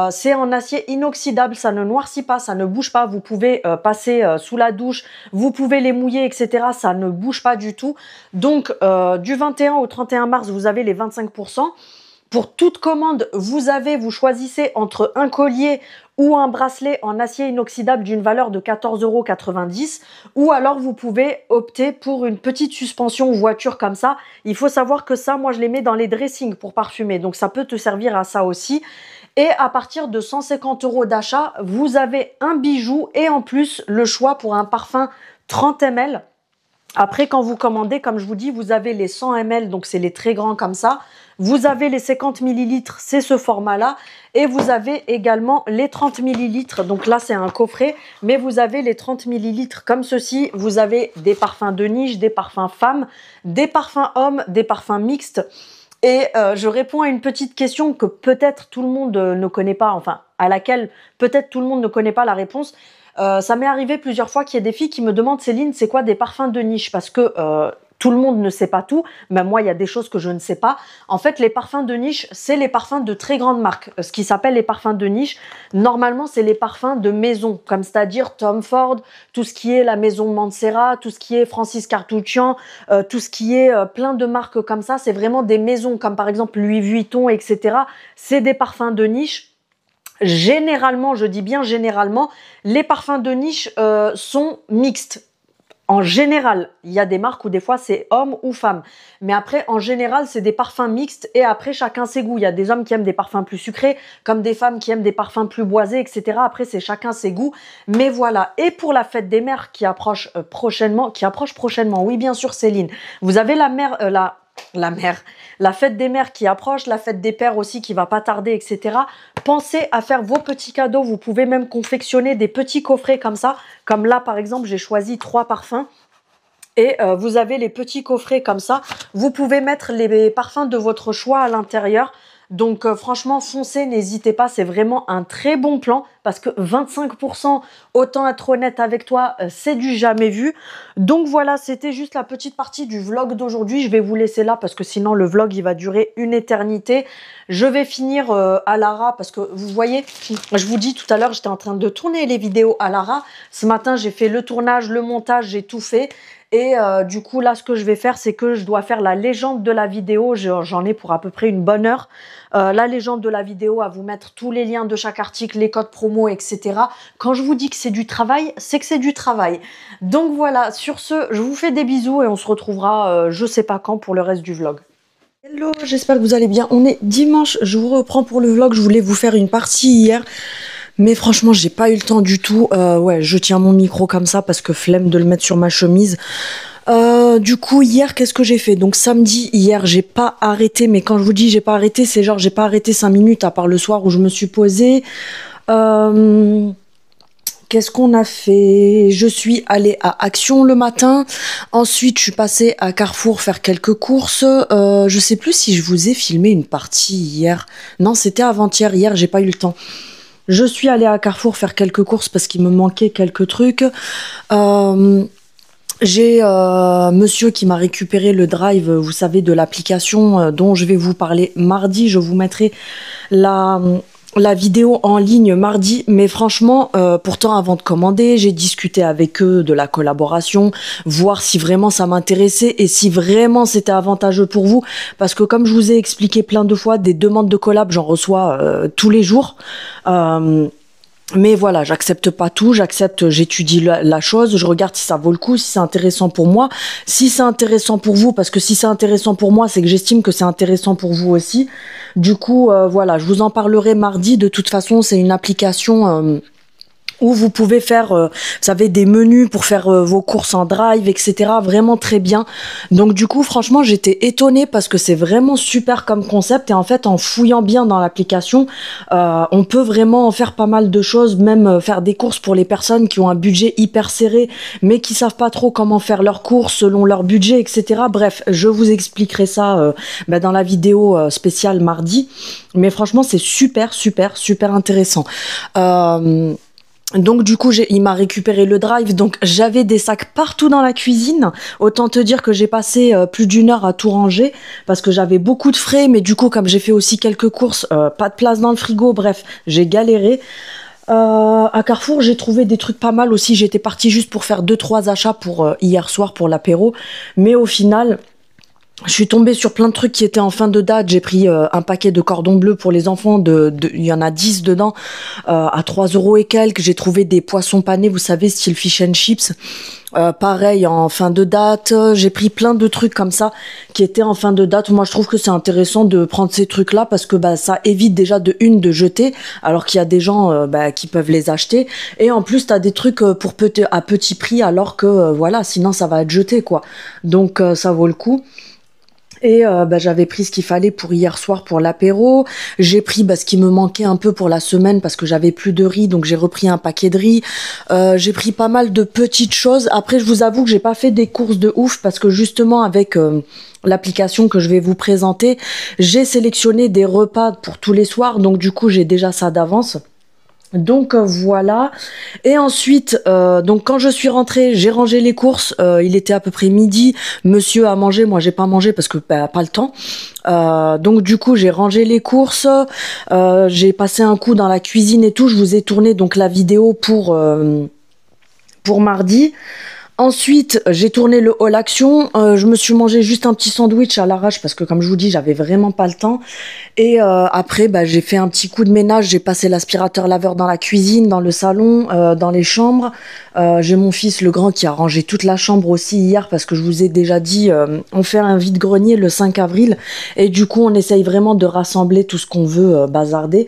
C'est en acier inoxydable, ça ne noircit pas, ça ne bouge pas. Vous pouvez passer sous la douche, vous pouvez les mouiller, etc. Ça ne bouge pas du tout. Donc du 21 au 31 mars, vous avez les 25%. Pour toute commande, vous choisissez entre un collier ou un bracelet en acier inoxydable d'une valeur de 14,90 € ou alors vous pouvez opter pour une petite suspension voiture comme ça. Il faut savoir que ça, moi je les mets dans les dressings pour parfumer, donc ça peut te servir à ça aussi. Et à partir de 150 € d'achat, vous avez un bijou et en plus le choix pour un parfum 30 ml. Après, quand vous commandez, comme je vous dis, vous avez les 100 ml, donc c'est les très grands comme ça. Vous avez les 50 ml, c'est ce format-là. Et vous avez également les 30 ml, donc là c'est un coffret. Mais vous avez les 30 ml comme ceci. Vous avez des parfums de niche, des parfums femmes, des parfums hommes, des parfums mixtes. Et je réponds à une petite question que peut-être tout le monde ne connaît pas, enfin à laquelle peut-être tout le monde ne connaît pas la réponse. Ça m'est arrivé plusieurs fois qu'il y ait des filles qui me demandent Céline, c'est quoi des parfums de niche? Parce que tout le monde ne sait pas tout, même moi il y a des choses que je ne sais pas. En fait, les parfums de niche, c'est les parfums de très grande marque. Ce qui s'appelle les parfums de niche, normalement c'est les parfums de maison, comme c'est-à-dire Tom Ford, tout ce qui est la maison Mancera, tout ce qui est Francis Cartuccian, tout ce qui est plein de marques comme ça, c'est vraiment des maisons, comme par exemple Louis Vuitton, etc. C'est des parfums de niche. Généralement, je dis bien généralement, les parfums de niche sont mixtes. En général, il y a des marques où des fois c'est homme ou femme. Mais après, en général, c'est des parfums mixtes et après, chacun ses goûts. Il y a des hommes qui aiment des parfums plus sucrés, comme des femmes qui aiment des parfums plus boisés, etc. Après, c'est chacun ses goûts. Mais voilà. Et pour la fête des mères qui approche prochainement, oui, bien sûr, Céline. Vous avez la fête des mères qui approche, la fête des pères aussi qui va pas tarder, etc. pensez à faire vos petits cadeaux. Vous pouvez même confectionner des petits coffrets comme ça. Comme là, par exemple, j'ai choisi 3 parfums. Et vous avez les petits coffrets comme ça. Vous pouvez mettre les parfums de votre choix à l'intérieur. Donc franchement, foncez, n'hésitez pas. C'est vraiment un très bon plan parce que 25%, autant être honnête avec toi, c'est du jamais vu. Donc voilà, c'était juste la petite partie du vlog d'aujourd'hui. Je vais vous laisser là parce que sinon le vlog, il va durer une éternité. Je vais finir à Lara parce que vous voyez, je vous dis tout à l'heure, j'étais en train de tourner les vidéos à Lara. Ce matin, j'ai fait le tournage, le montage, j'ai tout fait. Et du coup, là, ce que je vais faire, c'est que je dois faire la légende de la vidéo. J'en ai pour à peu près une bonne heure. La légende de la vidéo, à vous mettre tous les liens de chaque article, les codes promo, etc. Quand je vous dis que c'est du travail, c'est que c'est du travail. Donc voilà, sur ce, je vous fais des bisous et on se retrouvera je sais pas quand pour le reste du vlog. Hello, j'espère que vous allez bien. On est dimanche, je vous reprends pour le vlog. Je voulais vous faire une partie hier. Mais franchement, j'ai pas eu le temps du tout. Ouais, je tiens mon micro comme ça parce que flemme de le mettre sur ma chemise. Du coup, hier, qu'est-ce que j'ai fait? Donc samedi, hier, j'ai pas arrêté. Mais quand je vous dis j'ai pas arrêté, c'est genre j'ai pas arrêté 5 minutes à part le soir où je me suis posée. Qu'est-ce qu'on a fait? Je suis allée à Action le matin. Ensuite, je suis passée à Carrefour faire quelques courses. Je sais plus si je vous ai filmé une partie hier. Non, c'était avant-hier. Hier, j'ai pas eu le temps. Je suis allée à Carrefour faire quelques courses parce qu'il me manquait quelques trucs. J'ai monsieur qui m'a récupéré le drive, vous savez, de l'application dont je vais vous parler mardi. Je vous mettrai la vidéo en ligne mardi, mais franchement, pourtant avant de commander, j'ai discuté avec eux de la collaboration, voir si vraiment ça m'intéressait et si vraiment c'était avantageux pour vous, parce que comme je vous ai expliqué plein de fois, des demandes de collab, j'en reçois tous les jours. Mais voilà, j'accepte pas tout, j'étudie la chose, je regarde si ça vaut le coup, si c'est intéressant pour moi, si c'est intéressant pour vous, parce que si c'est intéressant pour moi, c'est que j'estime que c'est intéressant pour vous aussi. Du coup, voilà, je vous en parlerai mardi. De toute façon, c'est une application où vous pouvez faire, vous savez, des menus pour faire vos courses en drive, etc. Vraiment très bien. Donc du coup, franchement, j'étais étonnée parce que c'est vraiment super comme concept. Et en fait, en fouillant bien dans l'application, on peut vraiment en faire pas mal de choses, même faire des courses pour les personnes qui ont un budget hyper serré, mais qui savent pas trop comment faire leurs courses selon leur budget, etc. Bref, je vous expliquerai ça dans la vidéo spéciale mardi. Mais franchement, c'est super, super, super intéressant. Donc du coup, il m'a récupéré le drive, donc j'avais des sacs partout dans la cuisine. Autant te dire que j'ai passé plus d'1 heure à tout ranger parce que j'avais beaucoup de frais, mais du coup, comme j'ai fait aussi quelques courses, pas de place dans le frigo, bref, j'ai galéré. À Carrefour, j'ai trouvé des trucs pas mal aussi. J'étais partie juste pour faire 2-3 achats pour hier soir pour l'apéro, mais au final, je suis tombée sur plein de trucs qui étaient en fin de date. J'ai pris un paquet de cordons bleus pour les enfants. Il y en a 10 dedans à 3 € et quelques. J'ai trouvé des poissons panés, vous savez, style fish and chips. Pareil, en fin de date. J'ai pris plein de trucs comme ça qui étaient en fin de date. Moi, je trouve que c'est intéressant de prendre ces trucs-là parce que ça évite déjà de jeter alors qu'il y a des gens qui peuvent les acheter. Et en plus, t'as des trucs à petit prix alors que voilà, sinon ça va être jeté, quoi. Donc, ça vaut le coup. Et j'avais pris ce qu'il fallait pour hier soir pour l'apéro. J'ai pris ce qui me manquait un peu pour la semaine parce que j'avais plus de riz, donc j'ai repris un paquet de riz. J'ai pris pas mal de petites choses. Après, je vous avoue que j'ai pas fait des courses de ouf parce que justement avec l'application que je vais vous présenter, j'ai sélectionné des repas pour tous les soirs, donc du coup j'ai déjà ça d'avance. Donc voilà. Et ensuite, donc quand je suis rentrée, j'ai rangé les courses. Il était à peu près midi. Monsieur a mangé, moi j'ai pas mangé parce que pas le temps. Donc du coup j'ai rangé les courses. J'ai passé un coup dans la cuisine et tout. Je vous ai tourné donc la vidéo pour mardi. Ensuite, j'ai tourné le haul action. Je me suis mangé juste un petit sandwich à l'arrache parce que, comme je vous dis, j'avais vraiment pas le temps. Et après, j'ai fait un petit coup de ménage. J'ai passé l'aspirateur laveur dans la cuisine, dans le salon, dans les chambres. J'ai mon fils, le grand, qui a rangé toute la chambre aussi hier parce que je vous ai déjà dit, on fait un vide-grenier le 5 avril. Et du coup, on essaye vraiment de rassembler tout ce qu'on veut bazarder.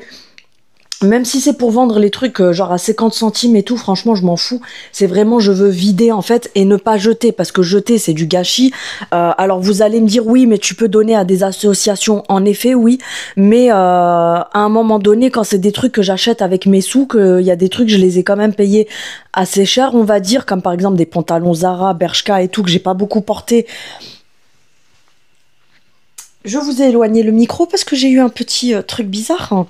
Même si c'est pour vendre les trucs genre à 50 centimes et tout, franchement, je m'en fous. C'est vraiment, je veux vider en fait et ne pas jeter parce que jeter, c'est du gâchis. Alors vous allez me dire oui, mais tu peux donner à des associations. En effet, oui. Mais à un moment donné, quand c'est des trucs que j'achète avec mes sous, qu'il y a des trucs, je les ai quand même payés assez cher, on va dire, comme par exemple des pantalons Zara, Bershka et tout, que j'ai pas beaucoup porté. Je vous ai éloigné le micro parce que j'ai eu un petit truc bizarre.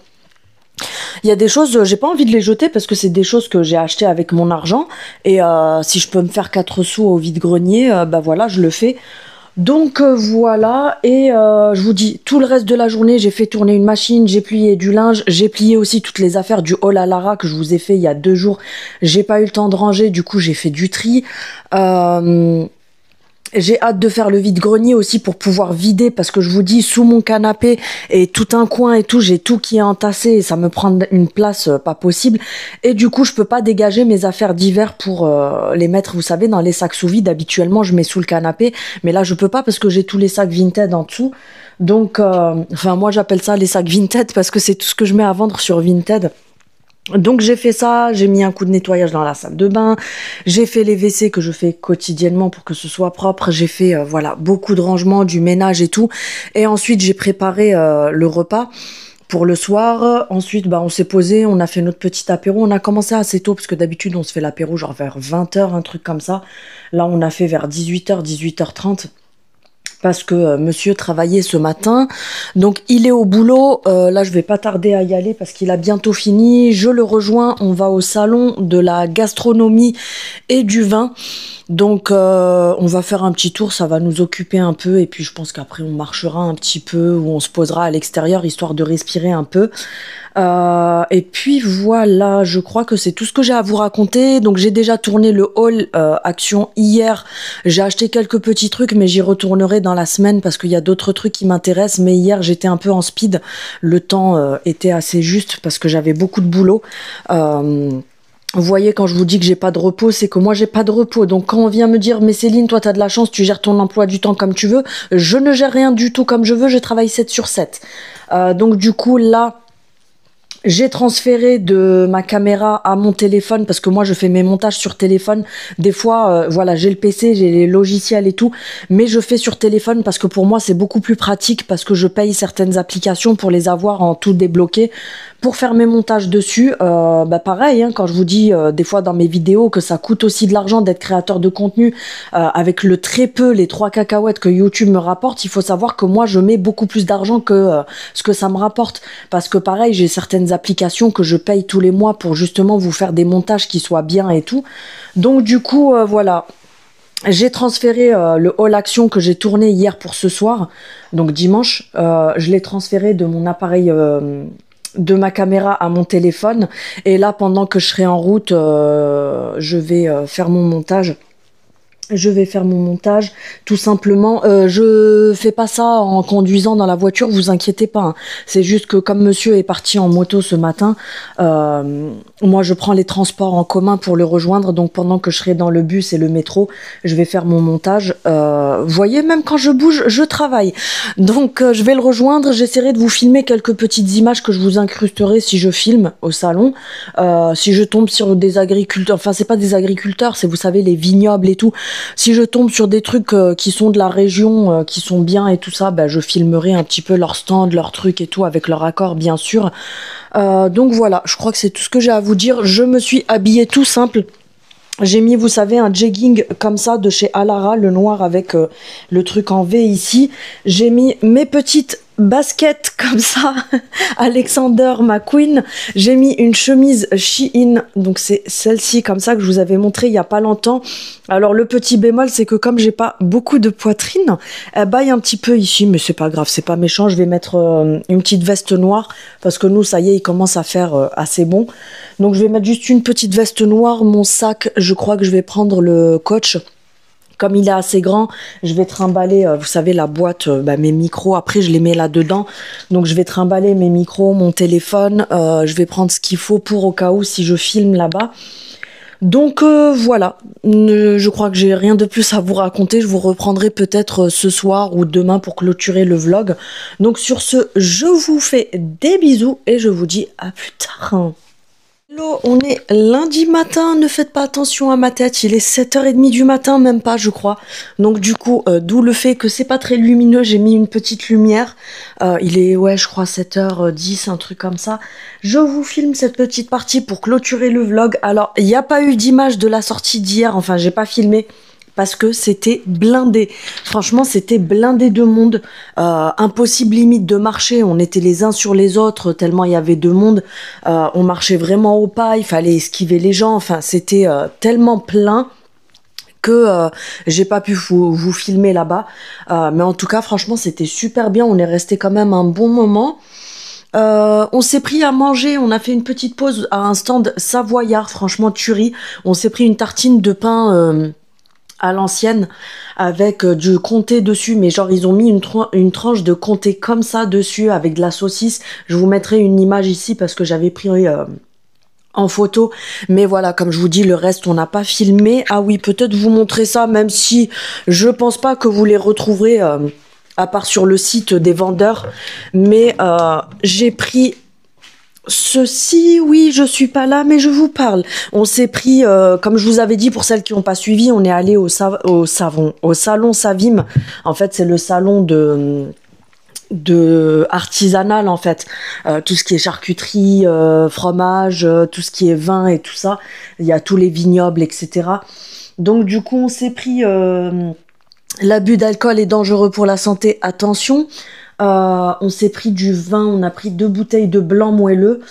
Il y a des choses, j'ai pas envie de les jeter parce que c'est des choses que j'ai achetées avec mon argent et si je peux me faire 4 sous au vide-grenier, bah voilà, je le fais. Donc voilà, et je vous dis, tout le reste de la journée, j'ai fait tourner une machine, j'ai plié du linge, j'ai plié aussi toutes les affaires du haul à Lara que je vous ai fait il y a 2 jours. J'ai pas eu le temps de ranger, du coup j'ai fait du tri. J'ai hâte de faire le vide-grenier aussi pour pouvoir vider parce que je vous dis, sous mon canapé et tout un coin et tout, j'ai tout qui est entassé et ça me prend une place pas possible. Et du coup, je peux pas dégager mes affaires d'hiver pour les mettre, vous savez, dans les sacs sous vide. Habituellement, je mets sous le canapé, mais là, je peux pas parce que j'ai tous les sacs Vinted en dessous. Donc, enfin, moi, j'appelle ça les sacs Vinted parce que c'est tout ce que je mets à vendre sur Vinted. Donc j'ai fait ça, j'ai mis un coup de nettoyage dans la salle de bain, j'ai fait les WC que je fais quotidiennement pour que ce soit propre, j'ai fait voilà beaucoup de rangement, du ménage et tout, et ensuite j'ai préparé le repas pour le soir. Ensuite bah on s'est posé, on a fait notre petit apéro, on a commencé assez tôt parce que d'habitude on se fait l'apéro genre vers 20h, un truc comme ça. Là on a fait vers 18h, 18h30. Parce que monsieur travaillait ce matin, donc il est au boulot, là je vais pas tarder à y aller parce qu'il a bientôt fini, je le rejoins, on va au salon de la gastronomie et du vin, donc on va faire un petit tour, ça va nous occuper un peu et puis je pense qu'après on marchera un petit peu ou on se posera à l'extérieur histoire de respirer un peu. Et puis voilà, je crois que c'est tout ce que j'ai à vous raconter. Donc j'ai déjà tourné le haul Action hier. J'ai acheté quelques petits trucs, mais j'y retournerai dans la semaine parce qu'il y a d'autres trucs qui m'intéressent. Mais hier j'étais un peu en speed. Le temps était assez juste parce que j'avais beaucoup de boulot. Vous voyez, quand je vous dis que j'ai pas de repos, c'est que moi j'ai pas de repos. Donc quand on vient me dire, mais Céline, toi t'as de la chance, tu gères ton emploi du temps comme tu veux, je ne gère rien du tout comme je veux, je travaille 7 sur 7. Donc du coup là, j'ai transféré de ma caméra à mon téléphone parce que moi je fais mes montages sur téléphone. Des fois, voilà, j'ai le PC, j'ai les logiciels et tout, mais je fais sur téléphone parce que pour moi c'est beaucoup plus pratique parce que je paye certaines applications pour les avoir en tout débloqué pour faire mes montages dessus. Bah pareil, hein, quand je vous dis des fois dans mes vidéos que ça coûte aussi de l'argent d'être créateur de contenu avec le très peu, les 3 cacahuètes que YouTube me rapporte, il faut savoir que moi je mets beaucoup plus d'argent que ce que ça me rapporte parce que pareil, j'ai certaines applications que je paye tous les mois pour justement vous faire des montages qui soient bien et tout. Donc du coup, voilà. J'ai transféré le haul action que j'ai tourné hier pour ce soir, donc dimanche. Je l'ai transféré de mon appareil, de ma caméra à mon téléphone. Et là, pendant que je serai en route, je vais faire mon montage. Je vais faire mon montage, tout simplement. Je fais pas ça en conduisant dans la voiture, vous inquiétez pas. Hein. C'est juste que comme monsieur est parti en moto ce matin, moi je prends les transports en commun pour le rejoindre. Donc pendant que je serai dans le bus et le métro, je vais faire mon montage. Vous voyez, même quand je bouge, je travaille. Donc je vais le rejoindre. J'essaierai de vous filmer quelques petites images que je vous incrusterai si je filme au salon. Si je tombe sur des agriculteurs, enfin c'est pas des agriculteurs, c'est vous savez les vignobles et tout. Si je tombe sur des trucs qui sont de la région, qui sont bien et tout ça, bah, je filmerai un petit peu leur stand, leurs trucs et tout, avec leur accord bien sûr. Donc voilà, je crois que c'est tout ce que j'ai à vous dire. Je me suis habillée tout simple. J'ai mis, vous savez, un jegging comme ça de chez Alara, le noir avec le truc en V ici. J'ai mis mes petites baskets comme ça, Alexander McQueen. J'ai mis une chemise Shein, donc c'est celle-ci comme ça que je vous avais montré il y a pas longtemps. Alors le petit bémol, c'est que comme j'ai pas beaucoup de poitrine, elle baille un petit peu ici, mais c'est pas grave, c'est pas méchant. Je vais mettre une petite veste noire parce que nous, ça y est, il commence à faire assez bon. Donc je vais mettre juste une petite veste noire. Mon sac, je crois que je vais prendre le Coach. Comme il est assez grand, je vais trimballer, vous savez, la boîte, mes micros. Après, je les mets là-dedans. Donc, je vais trimballer mes micros, mon téléphone. Je vais prendre ce qu'il faut pour au cas où si je filme là-bas. Donc voilà, je crois que j'ai rien de plus à vous raconter. Je vous reprendrai peut-être ce soir ou demain pour clôturer le vlog. Donc sur ce, je vous fais des bisous et je vous dis à plus tard. Hello, on est lundi matin, ne faites pas attention à ma tête, il est 7h30 du matin, même pas je crois. Donc du coup, d'où le fait que c'est pas très lumineux, j'ai mis une petite lumière. Il est, ouais, je crois 7h10, un truc comme ça. Je vous filme cette petite partie pour clôturer le vlog. Alors, il n'y a pas eu d'image de la sortie d'hier, enfin j'ai pas filmé. Parce que c'était blindé. Franchement, c'était blindé de monde. Impossible limite de marcher. On était les uns sur les autres tellement il y avait de monde. On marchait vraiment au pas. Il fallait esquiver les gens. Enfin, c'était tellement plein que j'ai pas pu vous filmer là-bas. Mais en tout cas, franchement, c'était super bien. On est resté quand même un bon moment. On s'est pris à manger, on a fait une petite pause à un stand savoyard, franchement tuerie. On s'est pris une tartine de pain à l'ancienne avec du comté dessus, mais genre ils ont mis une tranche de comté comme ça dessus avec de la saucisse. Je vous mettrai une image ici parce que j'avais pris en photo, mais voilà, comme je vous dis, le reste on n'a pas filmé. Ah oui, peut-être vous montrer ça, même si je pense pas que vous les retrouverez à part sur le site des vendeurs, mais j'ai pris ceci, oui, je suis pas là, mais je vous parle. On s'est pris, comme je vous avais dit, pour celles qui n'ont pas suivi, on est allé au salon Savim. En fait, c'est le salon de artisanal, en fait. Tout ce qui est charcuterie, fromage, tout ce qui est vin et tout ça. Il y a tous les vignobles, etc. Donc, du coup, on s'est pris l'abus d'alcool est dangereux pour la santé, attention. On s'est pris du vin, on a pris 2 bouteilles de blanc moelleux.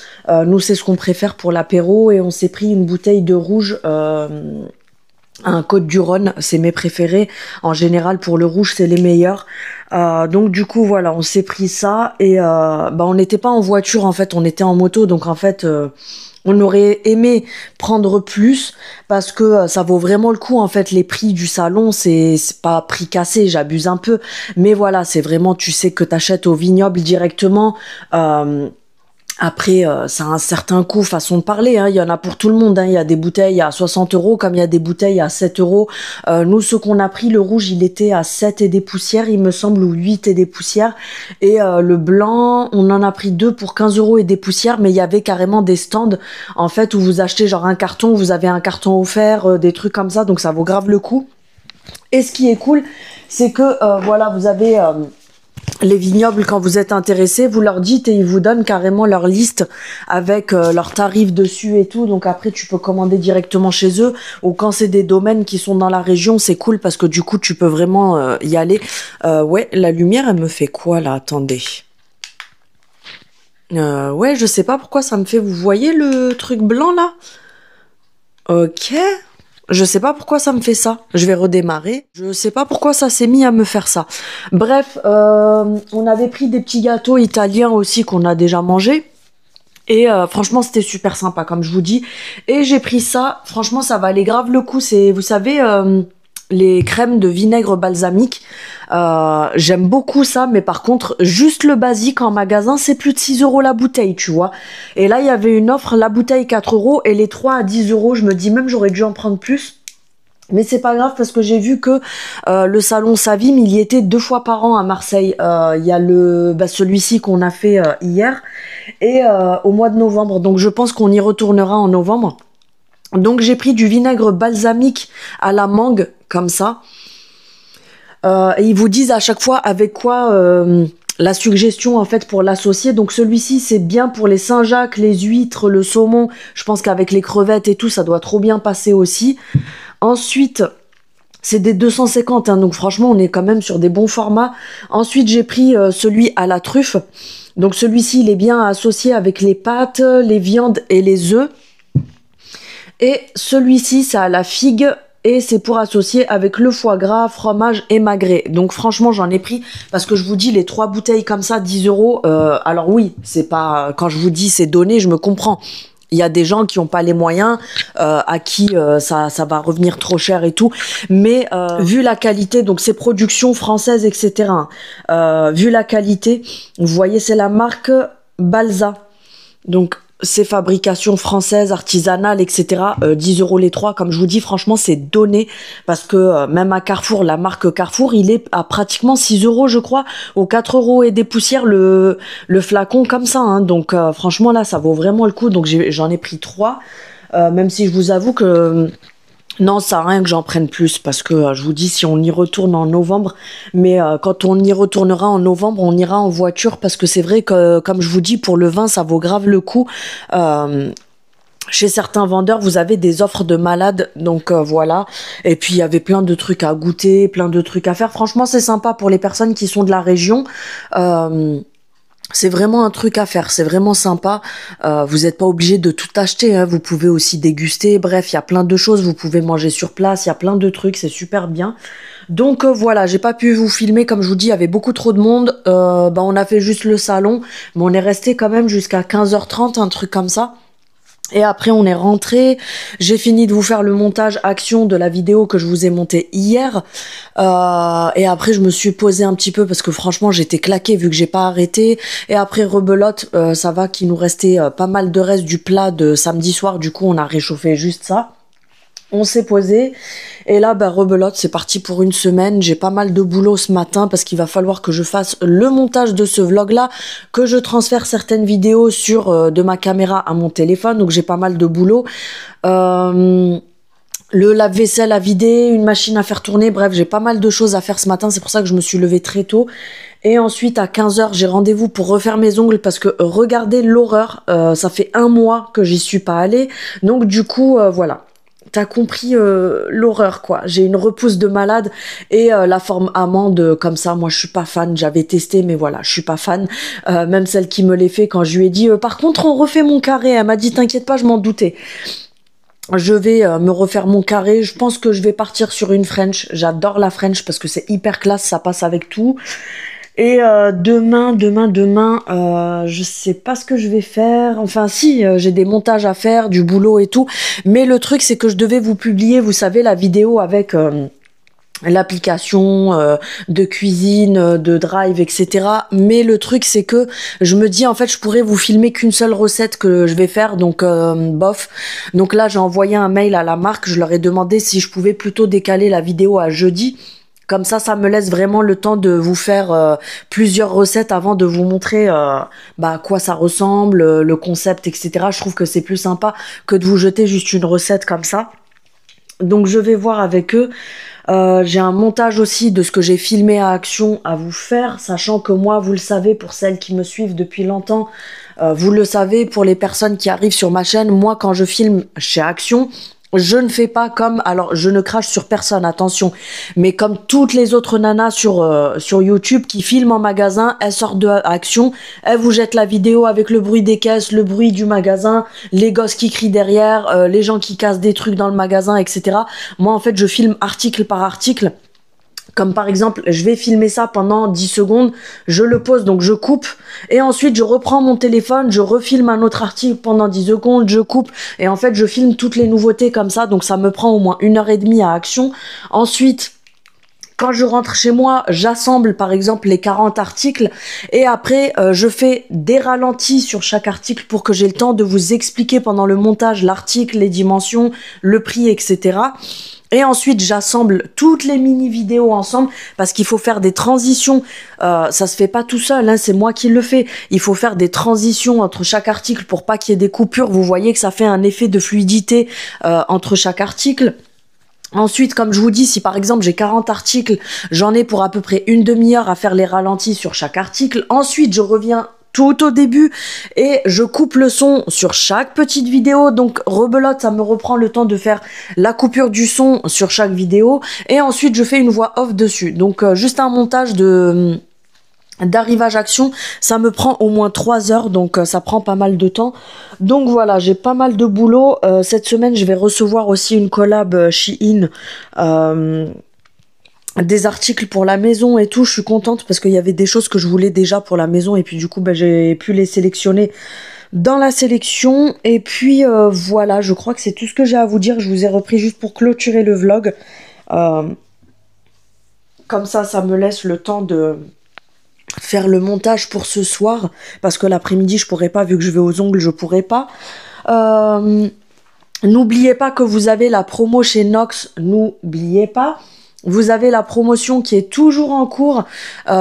Nous, c'est ce qu'on préfère pour l'apéro. Et on s'est pris une bouteille de rouge, un Côte-du-Rhône. C'est mes préférés. En général, pour le rouge, c'est les meilleurs. Donc, du coup, voilà, on s'est pris ça. Et on n'était pas en voiture, en fait. On était en moto. Donc, en fait... on aurait aimé prendre plus parce que ça vaut vraiment le coup en fait. Les prix du salon, c'est pas prix cassé, j'abuse un peu, mais voilà, c'est vraiment, tu sais que t'achètes au vignoble directement. Après, ça a un certain coût, façon de parler, hein. Il y en a pour tout le monde, hein. Il y a des bouteilles à 60 euros, comme il y a des bouteilles à 7 euros. Nous, ce qu'on a pris, le rouge, il était à 7 et des poussières, il me semble, ou 8 et des poussières. Et le blanc, on en a pris 2 pour 15 euros et des poussières, mais il y avait carrément des stands, en fait, où vous achetez genre un carton, vous avez un carton offert, des trucs comme ça, donc ça vaut grave le coup. Et ce qui est cool, c'est que, voilà, vous avez... les vignobles, quand vous êtes intéressé, vous leur dites et ils vous donnent carrément leur liste avec leurs tarifs dessus et tout. Donc après, tu peux commander directement chez eux. Ou quand c'est des domaines qui sont dans la région, c'est cool parce que du coup, tu peux vraiment y aller. Ouais, la lumière, elle me fait quoi là? Attendez. Ouais, je sais pas pourquoi ça me fait... Vous voyez le truc blanc là? Ok. Je sais pas pourquoi ça me fait ça. Je vais redémarrer. Je sais pas pourquoi ça s'est mis à me faire ça. Bref, on avait pris des petits gâteaux italiens aussi qu'on a déjà mangé. Et franchement, c'était super sympa, comme je vous dis. Et j'ai pris ça. Franchement, ça valait grave le coup. C'est, vous savez, les crèmes de vinaigre balsamique. J'aime beaucoup ça, mais par contre, juste le basique en magasin, c'est plus de 6 euros la bouteille, tu vois. Et là, il y avait une offre, la bouteille 4 euros et les 3 à 10 euros. Je me dis même, j'aurais dû en prendre plus. Mais c'est pas grave parce que j'ai vu que le salon Savim, il y était 2 fois par an à Marseille. Il y a celui-ci qu'on a fait hier et au mois de novembre. Donc je pense qu'on y retournera en novembre. Donc j'ai pris du vinaigre balsamique à la mangue, comme ça. Et ils vous disent à chaque fois avec quoi la suggestion en fait pour l'associer. Donc celui-ci c'est bien pour les Saint-Jacques, les huîtres, le saumon. Je pense qu'avec les crevettes et tout, ça doit trop bien passer aussi. Ensuite, c'est des 250, hein, donc franchement on est quand même sur des bons formats. Ensuite j'ai pris celui à la truffe. Donc celui-ci il est bien associé avec les pâtes, les viandes et les œufs. Et celui-ci, ça a la figue et c'est pour associer avec le foie gras, fromage et magret. Donc franchement, j'en ai pris parce que je vous dis, les 3 bouteilles comme ça, 10 euros. Alors oui, c'est pas... Quand je vous dis c'est donné, je me comprends. Il y a des gens qui n'ont pas les moyens, à qui ça va revenir trop cher et tout. Mais vu la qualité, donc c'est production française, etc. Vu la qualité, vous voyez, c'est la marque Balsa. Donc c'est fabrication française, artisanale, etc. 10 € les 3, comme je vous dis, franchement, c'est donné. Parce que même à Carrefour, la marque Carrefour, il est à pratiquement 6 € je crois, aux 4 € et des poussières le flacon comme ça. Hein. Donc franchement, là, ça vaut vraiment le coup. Donc j'en ai pris 3. Même si je vous avoue que... non, ça sert à rien que j'en prenne plus parce que je vous dis si on y retourne en novembre, mais quand on y retournera en novembre, on ira en voiture parce que c'est vrai que comme je vous dis pour le vin, ça vaut grave le coup. Chez certains vendeurs, vous avez des offres de malades, donc voilà. Et puis il y avait plein de trucs à goûter, plein de trucs à faire. Franchement, c'est sympa pour les personnes qui sont de la région. C'est vraiment un truc à faire, c'est vraiment sympa. Vous n'êtes pas obligé de tout acheter, hein. Vous pouvez aussi déguster. Bref, il y a plein de choses. Vous pouvez manger sur place. Il y a plein de trucs, c'est super bien. Donc voilà, j'ai pas pu vous filmer comme je vous dis. Il y avait beaucoup trop de monde. On a fait juste le salon, mais on est resté quand même jusqu'à 15h30, un truc comme ça. Et après on est rentré, j'ai fini de vous faire le montage action de la vidéo que je vous ai montée hier. Et après je me suis posée un petit peu parce que franchement j'étais claquée vu que j'ai pas arrêté. Et après rebelote, ça va qu'il nous restait pas mal de reste du plat de samedi soir, du coup on a réchauffé juste ça. On s'est posé et là rebelote, c'est parti pour une semaine. J'ai pas mal de boulot ce matin parce qu'il va falloir que je fasse le montage de ce vlog là, que je transfère certaines vidéos sur de ma caméra à mon téléphone, donc j'ai pas mal de boulot. Le lave-vaisselle à vider, une machine à faire tourner, bref j'ai pas mal de choses à faire ce matin, c'est pour ça que je me suis levée très tôt. Et ensuite à 15h j'ai rendez-vous pour refaire mes ongles parce que regardez l'horreur, ça fait 1 mois que j'y suis pas allée, donc du coup voilà. T'as compris l'horreur quoi. J'ai une repousse de malade et la forme amande comme ça, moi je suis pas fan. J'avais testé mais voilà, je suis pas fan. Même celle qui me l'ait fait quand je lui ai dit par contre on refait mon carré, elle m'a dit t'inquiète pas, je m'en doutais. Je vais me refaire mon carré. Je pense que je vais partir sur une French. J'adore la French parce que c'est hyper classe, ça passe avec tout. Et demain, je sais pas ce que je vais faire. Enfin si, j'ai des montages à faire, du boulot et tout. Mais le truc, c'est que je devais vous publier, vous savez, la vidéo avec l'application de cuisine, de Drive, etc. Mais le truc, c'est que je me dis, en fait, je pourrais vous filmer qu'une seule recette que je vais faire, donc bof. Donc là, j'ai envoyé un mail à la marque. Je leur ai demandé si je pouvais plutôt décaler la vidéo à jeudi. Comme ça me laisse vraiment le temps de vous faire plusieurs recettes avant de vous montrer à quoi ça ressemble, le concept, etc. Je trouve que c'est plus sympa que de vous jeter juste une recette comme ça. Donc je vais voir avec eux. J'ai un montage aussi de ce que j'ai filmé à Action à vous faire, sachant que moi, vous le savez, pour celles qui me suivent depuis longtemps, vous le savez, pour les personnes qui arrivent sur ma chaîne, moi quand je filme chez Action, je ne fais pas comme, alors je ne crache sur personne, attention, mais comme toutes les autres nanas sur YouTube qui filment en magasin, elles sortent de Action, elles vous jettent la vidéo avec le bruit des caisses, le bruit du magasin, les gosses qui crient derrière, les gens qui cassent des trucs dans le magasin, etc. Moi en fait je filme article par article. Comme par exemple, je vais filmer ça pendant 10 secondes, je le pose, donc je coupe, et ensuite je reprends mon téléphone, je refilme un autre article pendant 10 secondes, je coupe, et en fait je filme toutes les nouveautés comme ça, donc ça me prend au moins 1h30 à Action. Ensuite, quand je rentre chez moi, j'assemble par exemple les 40 articles, et après je fais des ralentis sur chaque article pour que j'ai le temps de vous expliquer pendant le montage l'article, les dimensions, le prix, etc. Et ensuite, j'assemble toutes les mini-vidéos ensemble parce qu'il faut faire des transitions. Ça se fait pas tout seul, hein, c'est moi qui le fais. Il faut faire des transitions entre chaque article pour pas qu'il y ait des coupures. Vous voyez que ça fait un effet de fluidité entre chaque article. Ensuite, comme je vous dis, si par exemple j'ai 40 articles, j'en ai pour à peu près une demi-heure à faire les ralentis sur chaque article. Ensuite, je reviens tout au début et je coupe le son sur chaque petite vidéo, donc rebelote, ça me reprend le temps de faire la coupure du son sur chaque vidéo et ensuite je fais une voix off dessus, donc juste un montage d'arrivage Action, ça me prend au moins 3 heures, donc ça prend pas mal de temps. Donc voilà, j'ai pas mal de boulot. Cette semaine je vais recevoir aussi une collab Shein, des articles pour la maison et tout. Je suis contente parce qu'il y avait des choses que je voulais déjà pour la maison et puis du coup j'ai pu les sélectionner dans la sélection. Et puis voilà, je crois que c'est tout ce que j'ai à vous dire. Je vous ai repris juste pour clôturer le vlog, comme ça me laisse le temps faire le montage pour ce soir, parce que l'après-midi je pourrais pas, vu que je vais aux ongles, je pourrais pas. N'oubliez pas que vous avez la promo chez Nox, n'oubliez pas. Vous avez la promotion qui est toujours en cours,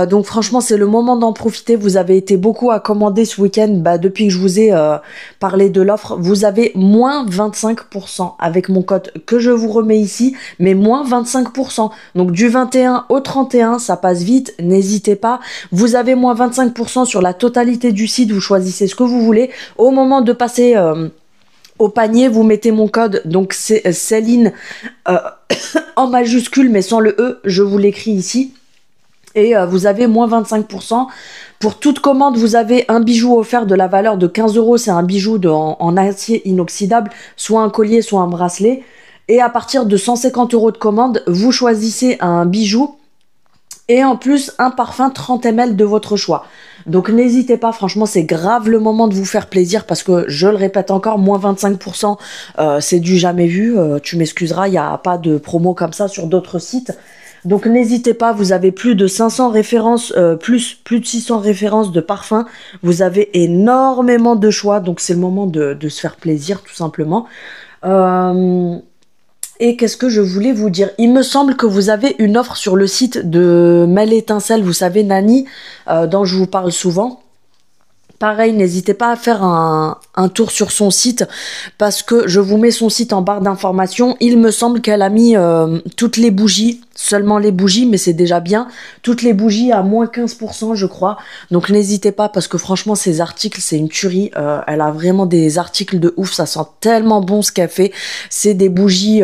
donc franchement c'est le moment d'en profiter. Vous avez été beaucoup à commander ce week-end, depuis que je vous ai parlé de l'offre. Vous avez moins 25% avec mon code que je vous remets ici, mais moins 25%. Donc du 21 au 31, ça passe vite, n'hésitez pas. Vous avez moins 25% sur la totalité du site, vous choisissez ce que vous voulez. Au moment de passer au panier, vous mettez mon code, donc c'est Céline en majuscule mais sans le E, je vous l'écris ici. Et vous avez moins 25%. Pour toute commande, vous avez un bijou offert de la valeur de 15 euros. C'est un bijou en acier inoxydable, soit un collier, soit un bracelet. Et à partir de 150 euros de commande, vous choisissez un bijou et en plus un parfum 30 ml de votre choix. Donc n'hésitez pas, franchement c'est grave le moment de vous faire plaisir, parce que je le répète encore, moins 25%, c'est du jamais vu. Tu m'excuseras, il n'y a pas de promo comme ça sur d'autres sites. Donc n'hésitez pas, vous avez plus de 500 références, plus de 600 références de parfums. Vous avez énormément de choix, donc c'est le moment de se faire plaisir tout simplement. Et qu'est-ce que je voulais vous dire? Il me semble que vous avez une offre sur le site de Mel Étincelle, vous savez, Nani, dont je vous parle souvent. Pareil, n'hésitez pas à faire un tour sur son site, parce que je vous mets son site en barre d'informations. Il me semble qu'elle a mis toutes les bougies, seulement les bougies, mais c'est déjà bien. Toutes les bougies à moins 15%, je crois. Donc n'hésitez pas, parce que franchement, ces articles, c'est une tuerie. Elle a vraiment des articles de ouf, ça sent tellement bon ce qu'elle fait. C'est des bougies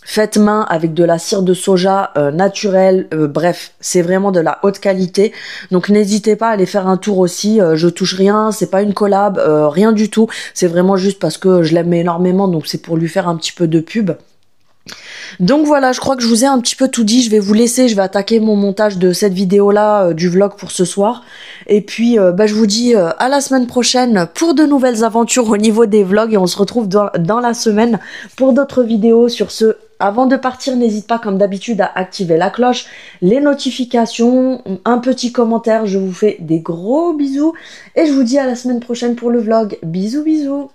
faites main avec de la cire de soja naturelle. Bref, c'est vraiment de la haute qualité. Donc n'hésitez pas à aller faire un tour aussi. Je touche rien, c'est pas une collab, rien du tout. C'est vraiment juste parce que je l'aime énormément, donc c'est pour lui faire un petit peu de pub. Donc voilà, je crois que je vous ai un petit peu tout dit. Je vais vous laisser, je vais attaquer mon montage de cette vidéo-là, du vlog pour ce soir. Et puis, je vous dis à la semaine prochaine pour de nouvelles aventures au niveau des vlogs. Et on se retrouve dans la semaine pour d'autres vidéos. Sur ce, avant de partir, n'hésite pas comme d'habitude à activer la cloche, les notifications, un petit commentaire. Je vous fais des gros bisous. Et je vous dis à la semaine prochaine pour le vlog. Bisous, bisous.